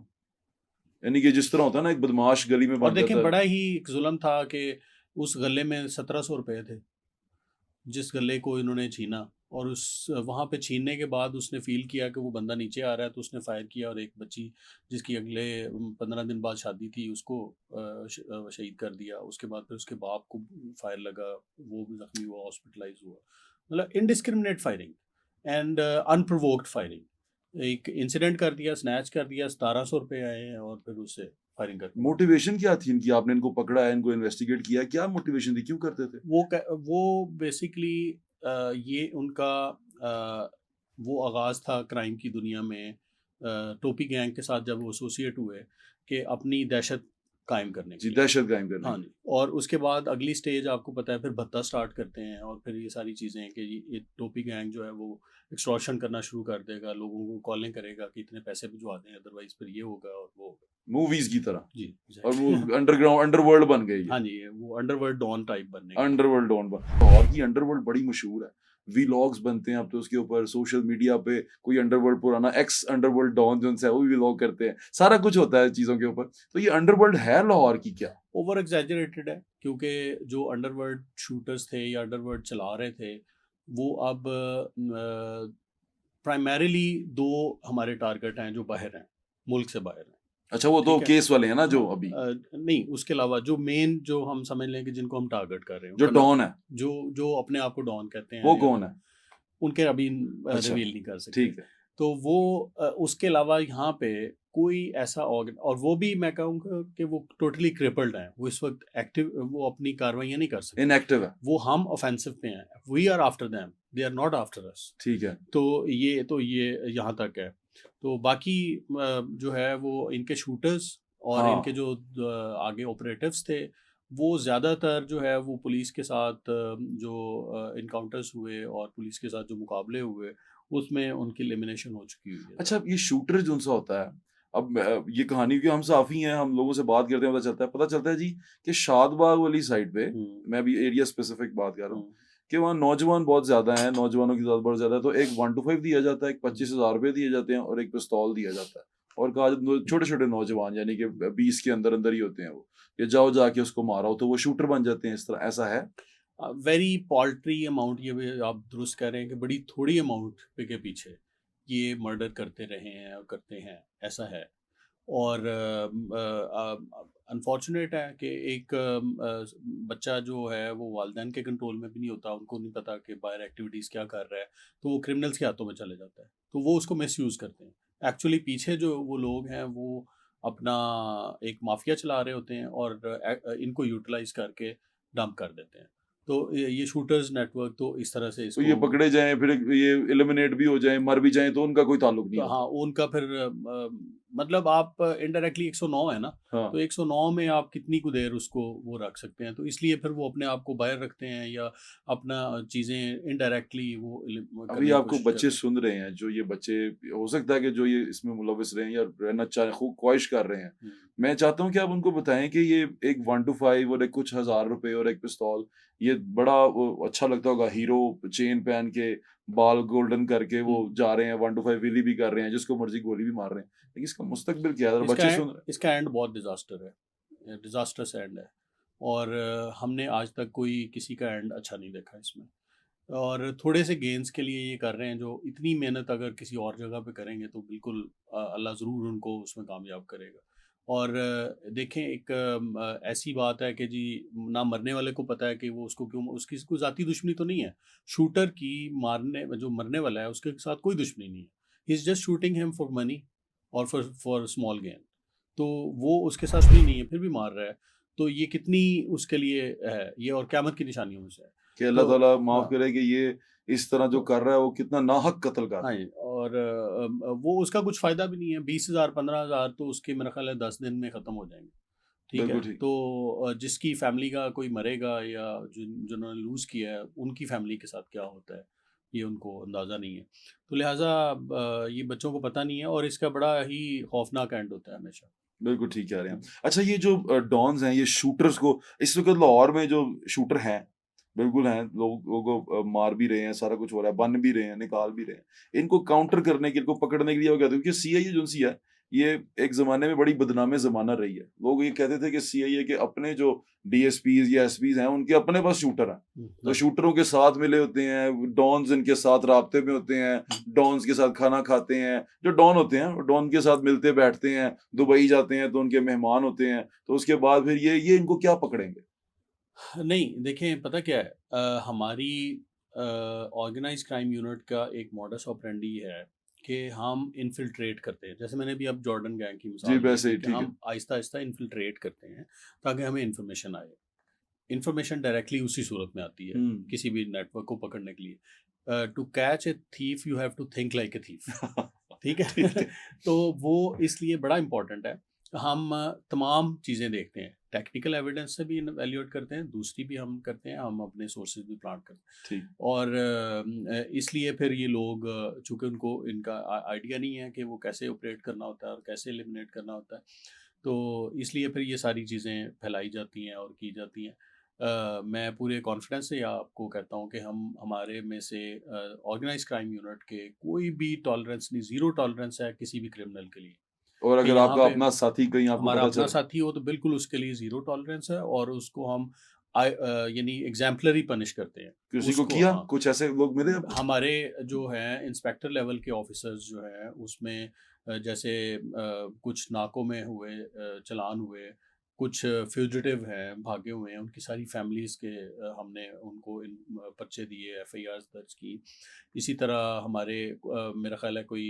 यानी कि जिस तरह होता है ना, एक बदमाश गली में और बन देखें जाता है। बड़ा ही एक जुल्म था कि उस गले में 1700 रुपए थे, जिस गले को इन्होंने छीना, और उस वहाँ पे छीनने के बाद उसने फील किया कि वो बंदा नीचे आ रहा है, तो उसने फायर किया और एक बच्ची जिसकी अगले 15 दिन बाद शादी थी उसको शहीद कर दिया। उसके बाद फिर उसके बाप को फायर लगा, वो भी जख्मी हुआ, हॉस्पिटलाइज हुआ। मतलब indiscriminate firing and unprovoked firing. एक इंसिडेंट कर दिया, स्नैच कर दिया, 1700 रुपये आए हैं और फिर उससे फायरिंग करके मार दिया। मोटिवेशन क्या थी इनकी? आपने इनको पकड़ा है, इनको इन्वेस्टिगेट किया, क्या मोटिवेशन थी, क्यों करते थे? वो बेसिकली ये उनका अ, वो आगाज़ था क्राइम की दुनिया में, टोपी गैंग के साथ जब वो एसोसिएट हुए कि अपनी दहशत कायम करने के जी, लिए। दहशत कायम करने हाँ के जी, लिए। और उसके बाद अगली स्टेज आपको पता है फिर भत्ता स्टार्ट करते हैं, और फिर ये सारी चीज़ें कि ये टोपी गैंग जो है वो एक्सटॉर्शन करना शुरू कर देगा, लोगों को कॉलिंग करेगा कि इतने पैसे भिजवा दें, अदरवाइज़ फिर ये होगा और वो होगा। मूवीज की तरह। जी, और वो एग्ज़ैक्टली। अंडरग्राउंड अंडरवर्ल्ड बन गई है। हाँ जी, वो अंडरवर्ल्ड डॉन टाइप बनने के लिए। अंडरवर्ल्ड डॉन बन, लाहौर की अंडरवर्ल्ड बड़ी मशहूर है। वीलॉग्स बनते हैं अब तो उसके ऊपर, सोशल मीडिया पे कोई अंडरवर्ल्ड पुराना एक्स अंडरवर्ल्ड डॉन जो उनसे है वो भी व्लॉग करते हैं, सारा कुछ होता है चीजों के ऊपर। तो ये अंडरवर्ल्ड है लाहौर की क्या? ओवर एग्जैजरेटेड है, क्योंकि जो अंडरवर्ल्ड शूटर्स थे या अंडरवर्ल्ड चला रहे थे वो अब प्राइमरीली दो हमारे टारगेट हैं जो बाहर हैं, मुल्क से बाहर हैं। अच्छा, वो तो ठीक है। केस वाले हैं ना हाँ, जो अभी, नहीं उसके अलावा जो मेन जो हम समझ लें कि जिनको हम टारगेट कर रहे हैं जो उनका नाम, डॉन है, जो जो अपने आप को डॉन कहते वो हैं या कौन जो है? उनके अभी अच्छा, रिवील नहीं कर सकते। ठीक है। तो वो उसके अलावा यहाँ पे कोई ऐसा ऑर्गन, और वो भी मैं कहूँगा कि वो टोटली क्रिपल्ड हैं, वो इस वक्त एक्टिव, वो अपनी कार्रवाइयाँ नहीं कर सकते। इनएक्टिव है। वो हम ऑफेंसिव पे हैं, we are after them, they are not after us. ठीक है। तो ये यहाँ तक है। तो बाकी जो है वो इनके शूटर्स और इनके हाँ। जो आगे ऑपरेटिव्स थे, वो ज़्यादातर जो है वो पुलिस के साथ जो इनकाउंटर्स हुए और पुलिस के साथ जो मुकाबले हुए उसमें उनकी एलिमिनेशन हो चुकी हुई है अच्छा, ज़्यादा। ये शूटर जो उनसा होता है, अब ये कहानी की हम साफ़ी हैं, हम लोगों से बात करते हैं, पता चलता है जी कि शादबाग वाली साइड पे, हुँ, मैं अभी एरिया स्पेसिफिक बात कर रहा हूँ, हुँ, कि वहाँ नौजवान बहुत ज़्यादा हैं, नौजवानों की तादाद बहुत ज़्यादा है, तो एक 1 टू 5 दिया जाता है, एक हुँ। 25,000 रुपए दिए जाते हैं और एक पिस्तौल दिया जाता है। और कहा जाता है छोटे-छोटे नौजवान, यानी कि 20 के अंदर-अंदर ही होते हैं वो, कि जाओ जाके उसको मारो, तो वो शूटर बन जाते हैं, इस तरह ऐसा है? वेरी पॉल्ट्री अमाउंट, ये भी आप दुरुस्त कह रहे हैं कि बड़ी थोड़ी अमाउंट पे के पीछे ये मर्डर करते रहे हैं और करते हैं, ऐसा है। और अनफॉर्चुनेट है कि एक बच्चा जो है वो वालिदैन के कंट्रोल में भी नहीं होता, उनको नहीं पता कि बाहर एक्टिविटीज़ क्या कर रहा है, तो वो क्रिमिनल्स के हाथों में चले जाता है, तो वो उसको मिसयूज़ करते हैं। एक्चुअली पीछे जो वो लोग हैं वो अपना एक माफिया चला रहे होते हैं और इनको यूटिलाइज करके डंप कर देते हैं। तो ये शूटर्स नेटवर्क तो इस तरह से तो ये इसको, पकड़े जाएँ, फिर ये एलिमिनेट भी हो जाएँ, मर भी जाएँ, तो उनका कोई ताल्लुक नहीं तो हाँ, होता। उनका फिर मतलब आप इनडायरेक्टली 109 है ना, हाँ। तो 109 में आप कितनी कुछ देर उसको वो रख सकते हैं, तो इसलिए फिर वो अपने आप को बाहर रखते हैं या अपना चीज़ें इनडायरेक्टली वो अभी करने की आपको कोशिश बच्चे करते हैं। सुन रहे हैं, जो ये बच्चे, हो सकता है कि जो ये इसमें मुलविस रहे हैं या रहना चाह खूब ख्वाहिश कर रहे हैं। हम्म। मैं चाहता हूँ कि आप उनको बताएँ कि ये एक 1 टू 5 और एक कुछ हज़ार रुपए और एक पिस्तौल, ये बड़ा वो अच्छा लगता होगा, हीरो चेन पहन के, बाल गोल्डन करके वो हम्म। जा रहे हैं, 1 टू 5 विली भी कर रहे हैं, जिसको मर्ज़ी गोली भी मार रहे हैं। लेकिन इसका मुस्तकबिल क्या है? अगर बच्चे सुन रहे हैं। इसका एंड बहुत डिजास्टर है, डिजास्टर्स एंड है। और हमने आज तक कोई किसी का एंड अच्छा नहीं देखा इसमें, और थोड़े से गेन्स के लिए ये कर रहे हैं, जो इतनी मेहनत अगर किसी और जगह पे करेंगे तो बिल्कुल अल्लाह ज़रूर उनको उसमें कामयाब करेगा। और देखें एक ऐसी बात है कि जी, ना मरने वाले को पता है कि वो उसको क्यों, उसकी कोई ज़ाती दुश्मनी तो नहीं है। शूटर की मारने जो मरने वाला है उसके साथ कोई दुश्मनी नहीं है। He is just shooting him for money और फॉर स्मॉल गेन। तो वो उसके साथ भी नहीं है, फिर भी मार रहा है। तो ये कितनी उसके लिए है, ये और क़यामत की निशानियों में से है। कि अल्लाह तो ताला माफ़ हाँ, करे कि ये इस तरह जो तो कर रहा है वो कितना नाहक कत्ल कर हाँ रहा है। जी, और वो उसका कुछ फ़ायदा भी नहीं है, 20,000 15,000 तो उसके मेरा ख़्याल है 10 दिन में ख़त्म हो जाएँगे, ठीक है? बिल्कुल ठीक। तो जिसकी फ़ैमिली का कोई मरेगा या जिन्होंने लूज़ किया है, उनकी फ़ैमिली के साथ क्या होता है, ये उनको अंदाज़ा नहीं है। तो लिहाज़ा ये बच्चों को पता नहीं है और इसका बड़ा ही खौफ़नाक एंड होता है हमेशा। बिल्कुल ठीक कह रहे हैं। हुँ, अच्छा ये जो डॉन्स हैं, ये शूटर्स को इस वक़्त लाहौर में जो शूटर हैं, बिल्कुल हैं, लोगों को मार भी रहे हैं, सारा कुछ हो रहा है, बन भी रहे हैं, निकाल भी रहे हैं। इनको काउंटर करने के, इनको पकड़ने के लिए वो कहते हैं क्योंकि सीआईए जो सी है, ये एक ज़माने में बड़ी बदनाम ज़माना रही है। लोग ये कहते थे कि सीआईए के अपने जो डीएसपीज़ या एसपीज़ हैं, उनके अपने पास शूटर हैं। तो हाँ जी। शूटरों के साथ मिले होते हैं, डॉन्स इनके साथ राब्ते में होते हैं, हुँ। डॉन्स के साथ खाना खाते हैं। जो डॉन होते हैं, वो डॉन के साथ मिलते बैठते हैं, दुबई जाते हैं तो उनके मेहमान होते हैं, तो उसके बाद फिर ये इनको क्या पकड़ेंगे? नहीं, देखें पता क्या है, हमारी ऑर्गेनाइज़्ड क्राइम यूनिट का एक मॉडस ऑपरेंडी है कि हम इन्फिल्ट्रेट करते हैं। जैसे मैंने अभी अब जॉर्डन गैंग की जी, मिसाल दी वैसे थी ही कि ठीक है। हम आहिस्ता-आहिस्ता इन्फिल्ट्रेट करते हैं ताकि हमें इन्फॉर्मेशन आए। इन्फॉर्मेशन डायरेक्टली उसी सूरत में आती है, हुँ। किसी भी नेटवर्क को पकड़ने के लिए। To catch a thief you have to think like a thief. ठीक है? ठीक है। तो वो इसलिए बड़ा इम्पोर्टेंट है। हम तमाम चीज़ें देखते हैं। टेक्निकल एविडेंस से भी इवैल्यूएट करते हैं, दूसरी भी हम करते हैं, हम अपने सोर्सेज़ भी प्लांट करते हैं। ठीक। और इसलिए फिर ये लोग चूँकि उनको इनका आइडिया नहीं है कि वो कैसे ऑपरेट करना होता है और कैसे एलिमिनेट करना होता है, तो इसलिए फिर ये सारी चीज़ें फैलाई जाती हैं और की जाती हैं। मैं पूरे कॉन्फिडेंस से आपको कहता हूँ कि हम हमारे में से ऑर्गेनाइज़्ड क्राइम यूनिट के कोई भी टॉलरेंस नहीं, ज़ीरो टॉलरेंस है किसी भी क्रिमिनल के लिए। और कि अगर यहाँ आपका पे अपना साथी कहीं आपको हमारा पता अपना चले साथी हो तो बिल्कुल उसके लिए ज़ीरो टॉलरेंस है और उसको हम यानी एग्ज़ैम्पलरी पनिश करते हैं। किसी को उसको किया, हाँ, कुछ ऐसे लोग मिले आपको? हमारे जो हैं इंस्पेक्टर लेवल के ऑफ़िसर्स जो हैं उसमें जैसे कुछ नाकों में हुए चालान हुए, कुछ फ्यूजिटिव हैं, भागे हुए हैं, उनकी सारी फैमिलीज़ के हमने उनको पर्चे दिए, एफआईआर्स दर्ज की। इसी तरह हमारे मेरा ख़्याल है कोई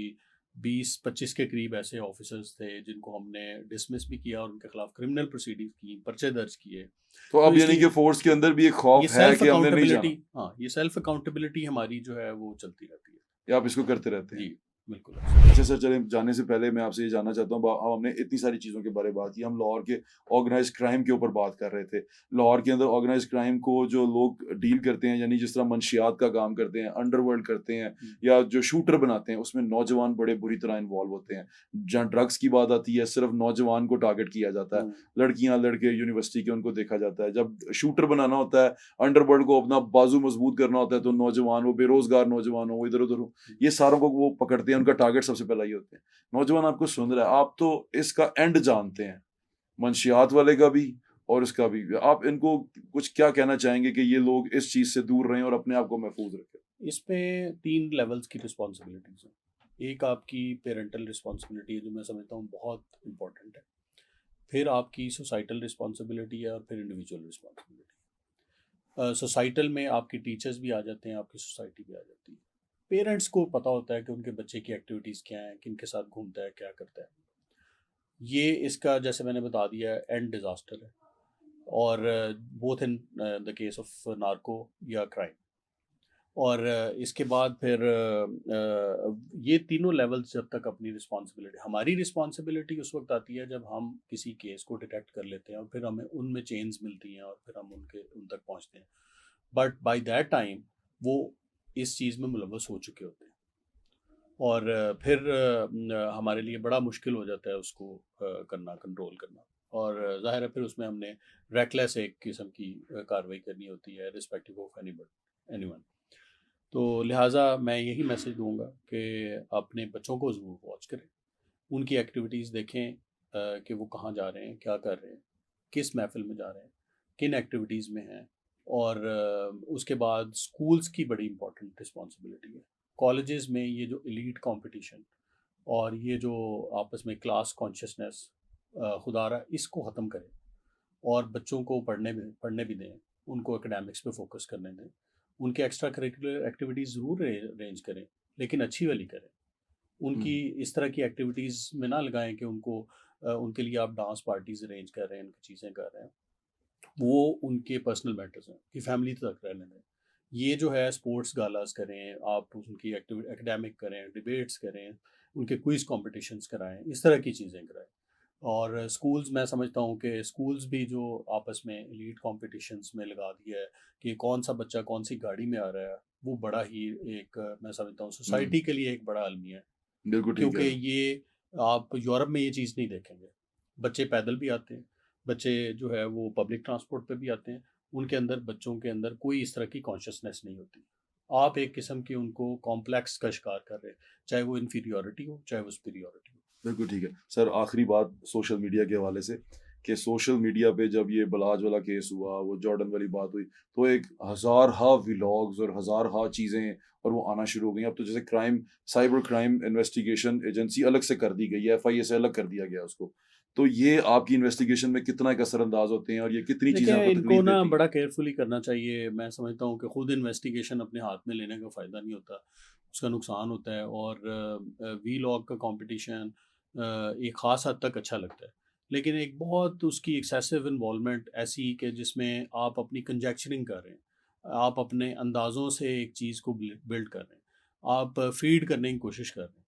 20-25 के करीब ऐसे ऑफ़िसर्स थे जिनको हमने डिसमिस भी किया और उनके खिलाफ क्रिमिनल प्रोसीडिंग्स की, पर्चे दर्ज किए। तो तो अब यानी कि इसलिए फ़ोर्स के अंदर भी एक ये खौफ है सेल्फ कि हमने नहीं अकाउंटेबिलिटी, जाना, हाँ, ये सेल्फ अकाउंटेबिलिटी हमारी जो है वो चलती रहती है। या आप इसको करते रहते हैं? जी, बिल्कुल ऐसा। अच्छा सर, चलें जाने से पहले मैं आपसे ये जानना चाहता हूँ, अब हमने इतनी सारी चीज़ों के बारे में बात की, हम लाहौर के ऑर्गेनाइज़्ड क्राइम के ऊपर बात कर रहे थे। लाहौर के अंदर ऑर्गेनाइज़्ड क्राइम को जो लोग डील करते हैं, यानी जिस तरह मंशियात का काम करते हैं, अंडरवर्ल्ड करते हैं हुँ, या जो शूटर बनाते हैं, उसमें नौजवान बड़े बुरी तरह इन्वॉल्व होते हैं। जहाँ ड्रग्स की बात आती है, सिर्फ़ नौजवान को टारगेट किया जाता है। हुँ, लड़कियाँ, लड़के यूनिवर्सिटी के उनको देखा जाता है। जब शूटर बनाना होता है, अंडरवर्ल्ड को अपना बाज़ू मज़बूत करना होता है, तो नौजवान, वो बेरोज़गार नौजवान हो, वो इधर-उधर हो, हुँ। ये सारों को वो पकड़ते हैं, उनका टारगेट सबसे पहले ये होते हैं। नौजवान आपको सुन रहा है, आप तो इसका एंड जानते हैं, मंशियात वाले का भी और इसका भी। आप इनको कुछ क्या कहना चाहेंगे कि ये लोग इस चीज़ से दूर रहें और अपने आप को महफूज़ रखें? इसमें 3 लेवल्स की रिस्पॉन्सिबिलिटीज़ हैं। एक आपकी पेरेंटल रिस्पॉन्सिबिलिटी है जो मैं समझता हूँ बहुत इम्पोर्टेंट है। फिर आपकी सोसाइटल रिस्पॉन्सिबिलिटी है और फिर इंडिविजुअल रिस्पॉन्सिबिलिटी। सोसाइटल में आपके टीचर्स भी आ जाते हैं, आपकी सोसाइटी भी आ जाती है। पेरेंट्स को पता होता है कि उनके बच्चे की एक्टिविटीज़ क्या हैं, किनके साथ घूमता है, क्या करता है। ये इसका जैसे मैंने बता दिया है एंड डिज़ास्टर है और both in the case of narco या क्राइम। और इसके बाद फिर ये तीनों लेवल्स जब तक अपनी रिस्पॉन्सिबिलिटी, हमारी रिस्पॉन्सिबिलिटी उस वक्त आती है जब हम किसी केस को डिटेक्ट कर लेते हैं और फिर हमें उनमें चेन्स मिलती हैं और फिर हम उन तक पहुंचते हैं। बट बाय दैट टाइम वो इस चीज़ में मुलव्वस हो चुके होते हैं और फिर हमारे लिए बड़ा मुश्किल हो जाता है उसको करना, कंट्रोल करना। और ज़ाहिर है फिर उसमें हमने रेकलेस एक किस्म की कार्रवाई करनी होती है रिस्पेक्टिव ऑफ एनीवन। तो लिहाजा मैं यही मैसेज दूंगा कि अपने बच्चों को ज़रूर वॉच करें, उनकी एक्टिविटीज़ देखें कि वो कहाँ जा रहे हैं, क्या कर रहे हैं, किस महफ़िल में जा रहे हैं, किन एक्टिविटीज़ में हैं। और उसके बाद स्कूल्स की बड़ी इंपॉर्टेंट रिस्पॉन्सिबिलिटी है। कॉलेजेस में ये जो एलीट कंपटीशन और ये जो आपस में क्लास कॉन्शियसनेस खुदारा इसको ख़त्म करें और बच्चों को पढ़ने भी दें, उनको एकेडमिक्स पे फोकस करने दें। उनके एक्स्ट्रा करिकुलर एक्टिविटीज़ ज़रूर अरेंज करें, लेकिन अच्छी वाली करें। हुँ, उनकी इस तरह की एक्टिविटीज़ में ना लगाएँ कि उनके लिए आप डांस पार्टीज़ अरेंज कर रहे हैं, उनकी चीज़ें कर रहे हैं। वो उनके पर्सनल मैटर्स हैं कि फैमिली तक रहने दें। ये जो है स्पोर्ट्स गालास करें, आप उनकी एकेडमिक करें, डिबेट्स करें, उनके क्विज कॉम्पिटिशन्स कराएं, इस तरह की चीज़ें कराएं। और स्कूल्स, मैं समझता हूँ कि स्कूल्स भी जो आपस में एलीट कॉम्पिटिशन्स में लगा दिया है कि कौन सा बच्चा कौन सी गाड़ी में आ रहा है, वो बड़ा ही एक, मैं समझता हूँ हुँ, सोसाइटी के लिए एक बड़ा अलमिया है। बिल्कुल ठीक क्योंकि है। ये आप यूरोप में ये चीज़ नहीं देखेंगे। बच्चे पैदल भी आते हैं, बच्चे जो है वो पब्लिक ट्रांसपोर्ट पे भी आते हैं, उनके अंदर, बच्चों के अंदर कोई इस तरह की कॉन्शसनेस नहीं होती। आप एक किस्म की उनको कॉम्प्लेक्स का शिकार कर रहे हैं, चाहे वो इन्फीरियॉरिटी हो, चाहे वो सुपीरियॉरिटी हो। बिल्कुल ठीक है। सर आखिरी बात सोशल मीडिया के हवाले से कि सोशल मीडिया पे जब ये बलाज वाला केस हुआ, वो जॉर्डन वाली बात हुई, तो एक हज़ार-हा व्लॉग्स और हज़ार-हा चीज़ें और वो आना शुरू हो गई। अब तो जैसे साइबर क्राइम इन्वेस्टिगेशन एजेंसी अलग से कर दी गई है, एफआईए से अलग कर दिया गया है उसको। तो ये आपकी इन्वेस्टिगेशन में कितना एक असरअंदाज होते हैं और ये कितनी चीज़ें देखिए, आपको इनको तकलीफ ना देती हैं? बड़ा केयरफुली करना चाहिए। मैं समझता हूँ कि खुद इन्वेस्टिगेशन अपने हाथ में लेने का फ़ायदा नहीं होता, उसका नुकसान होता है। और वीलॉग का कंपटीशन एक ख़ास हद तक अच्छा लगता है, लेकिन एक बहुत उसकी एक्सेसिव इन्वॉल्वमेंट ऐसी कि जिसमें आप अपनी कंजेक्चरिंग कर रहे हैं, आप अपने अंदाज़ों से एक चीज़ को बिल्ड कर रहे हैं, आप फीड करने की कोशिश कर रहे हैं।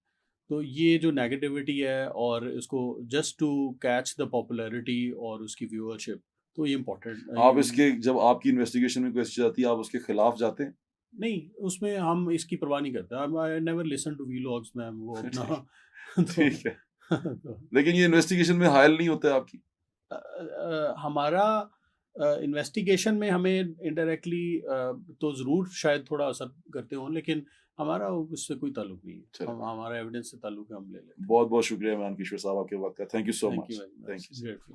तो ये जो नेगेटिविटी है, और इसको just to catch the popularity और उसकी व्यूअरशिप, तो ये इम्पोर्टेंट आप इसके जब आपकी इन्वेस्टिगेशन में कोई ऐसी चीज़ आती है, आप उसके खिलाफ जाते हैं? नहीं, उसमें हम इसकी परवाह नहीं करते। I never listen to vlogs में, वो ठीक अपना तो, ठीक है। तो लेकिन ये इन्वेस्टिगेशन में हायल नहीं होता है आपकी? हमारा इन्वेस्टिगेशन में हमें इनडायरेक्टली तो ज़रूर शायद थोड़ा असर करते हों, लेकिन हमारा उससे कोई ताल्लुक नहीं है। चलें। हमारा एविडेंस से ताल्लुक है, हम ले लेते हैं। बहुत-बहुत शुक्रिया इमरान किशोर साहब आपके वक़्त का। Thank you so thank you much. Very thank much, you sir. Grateful.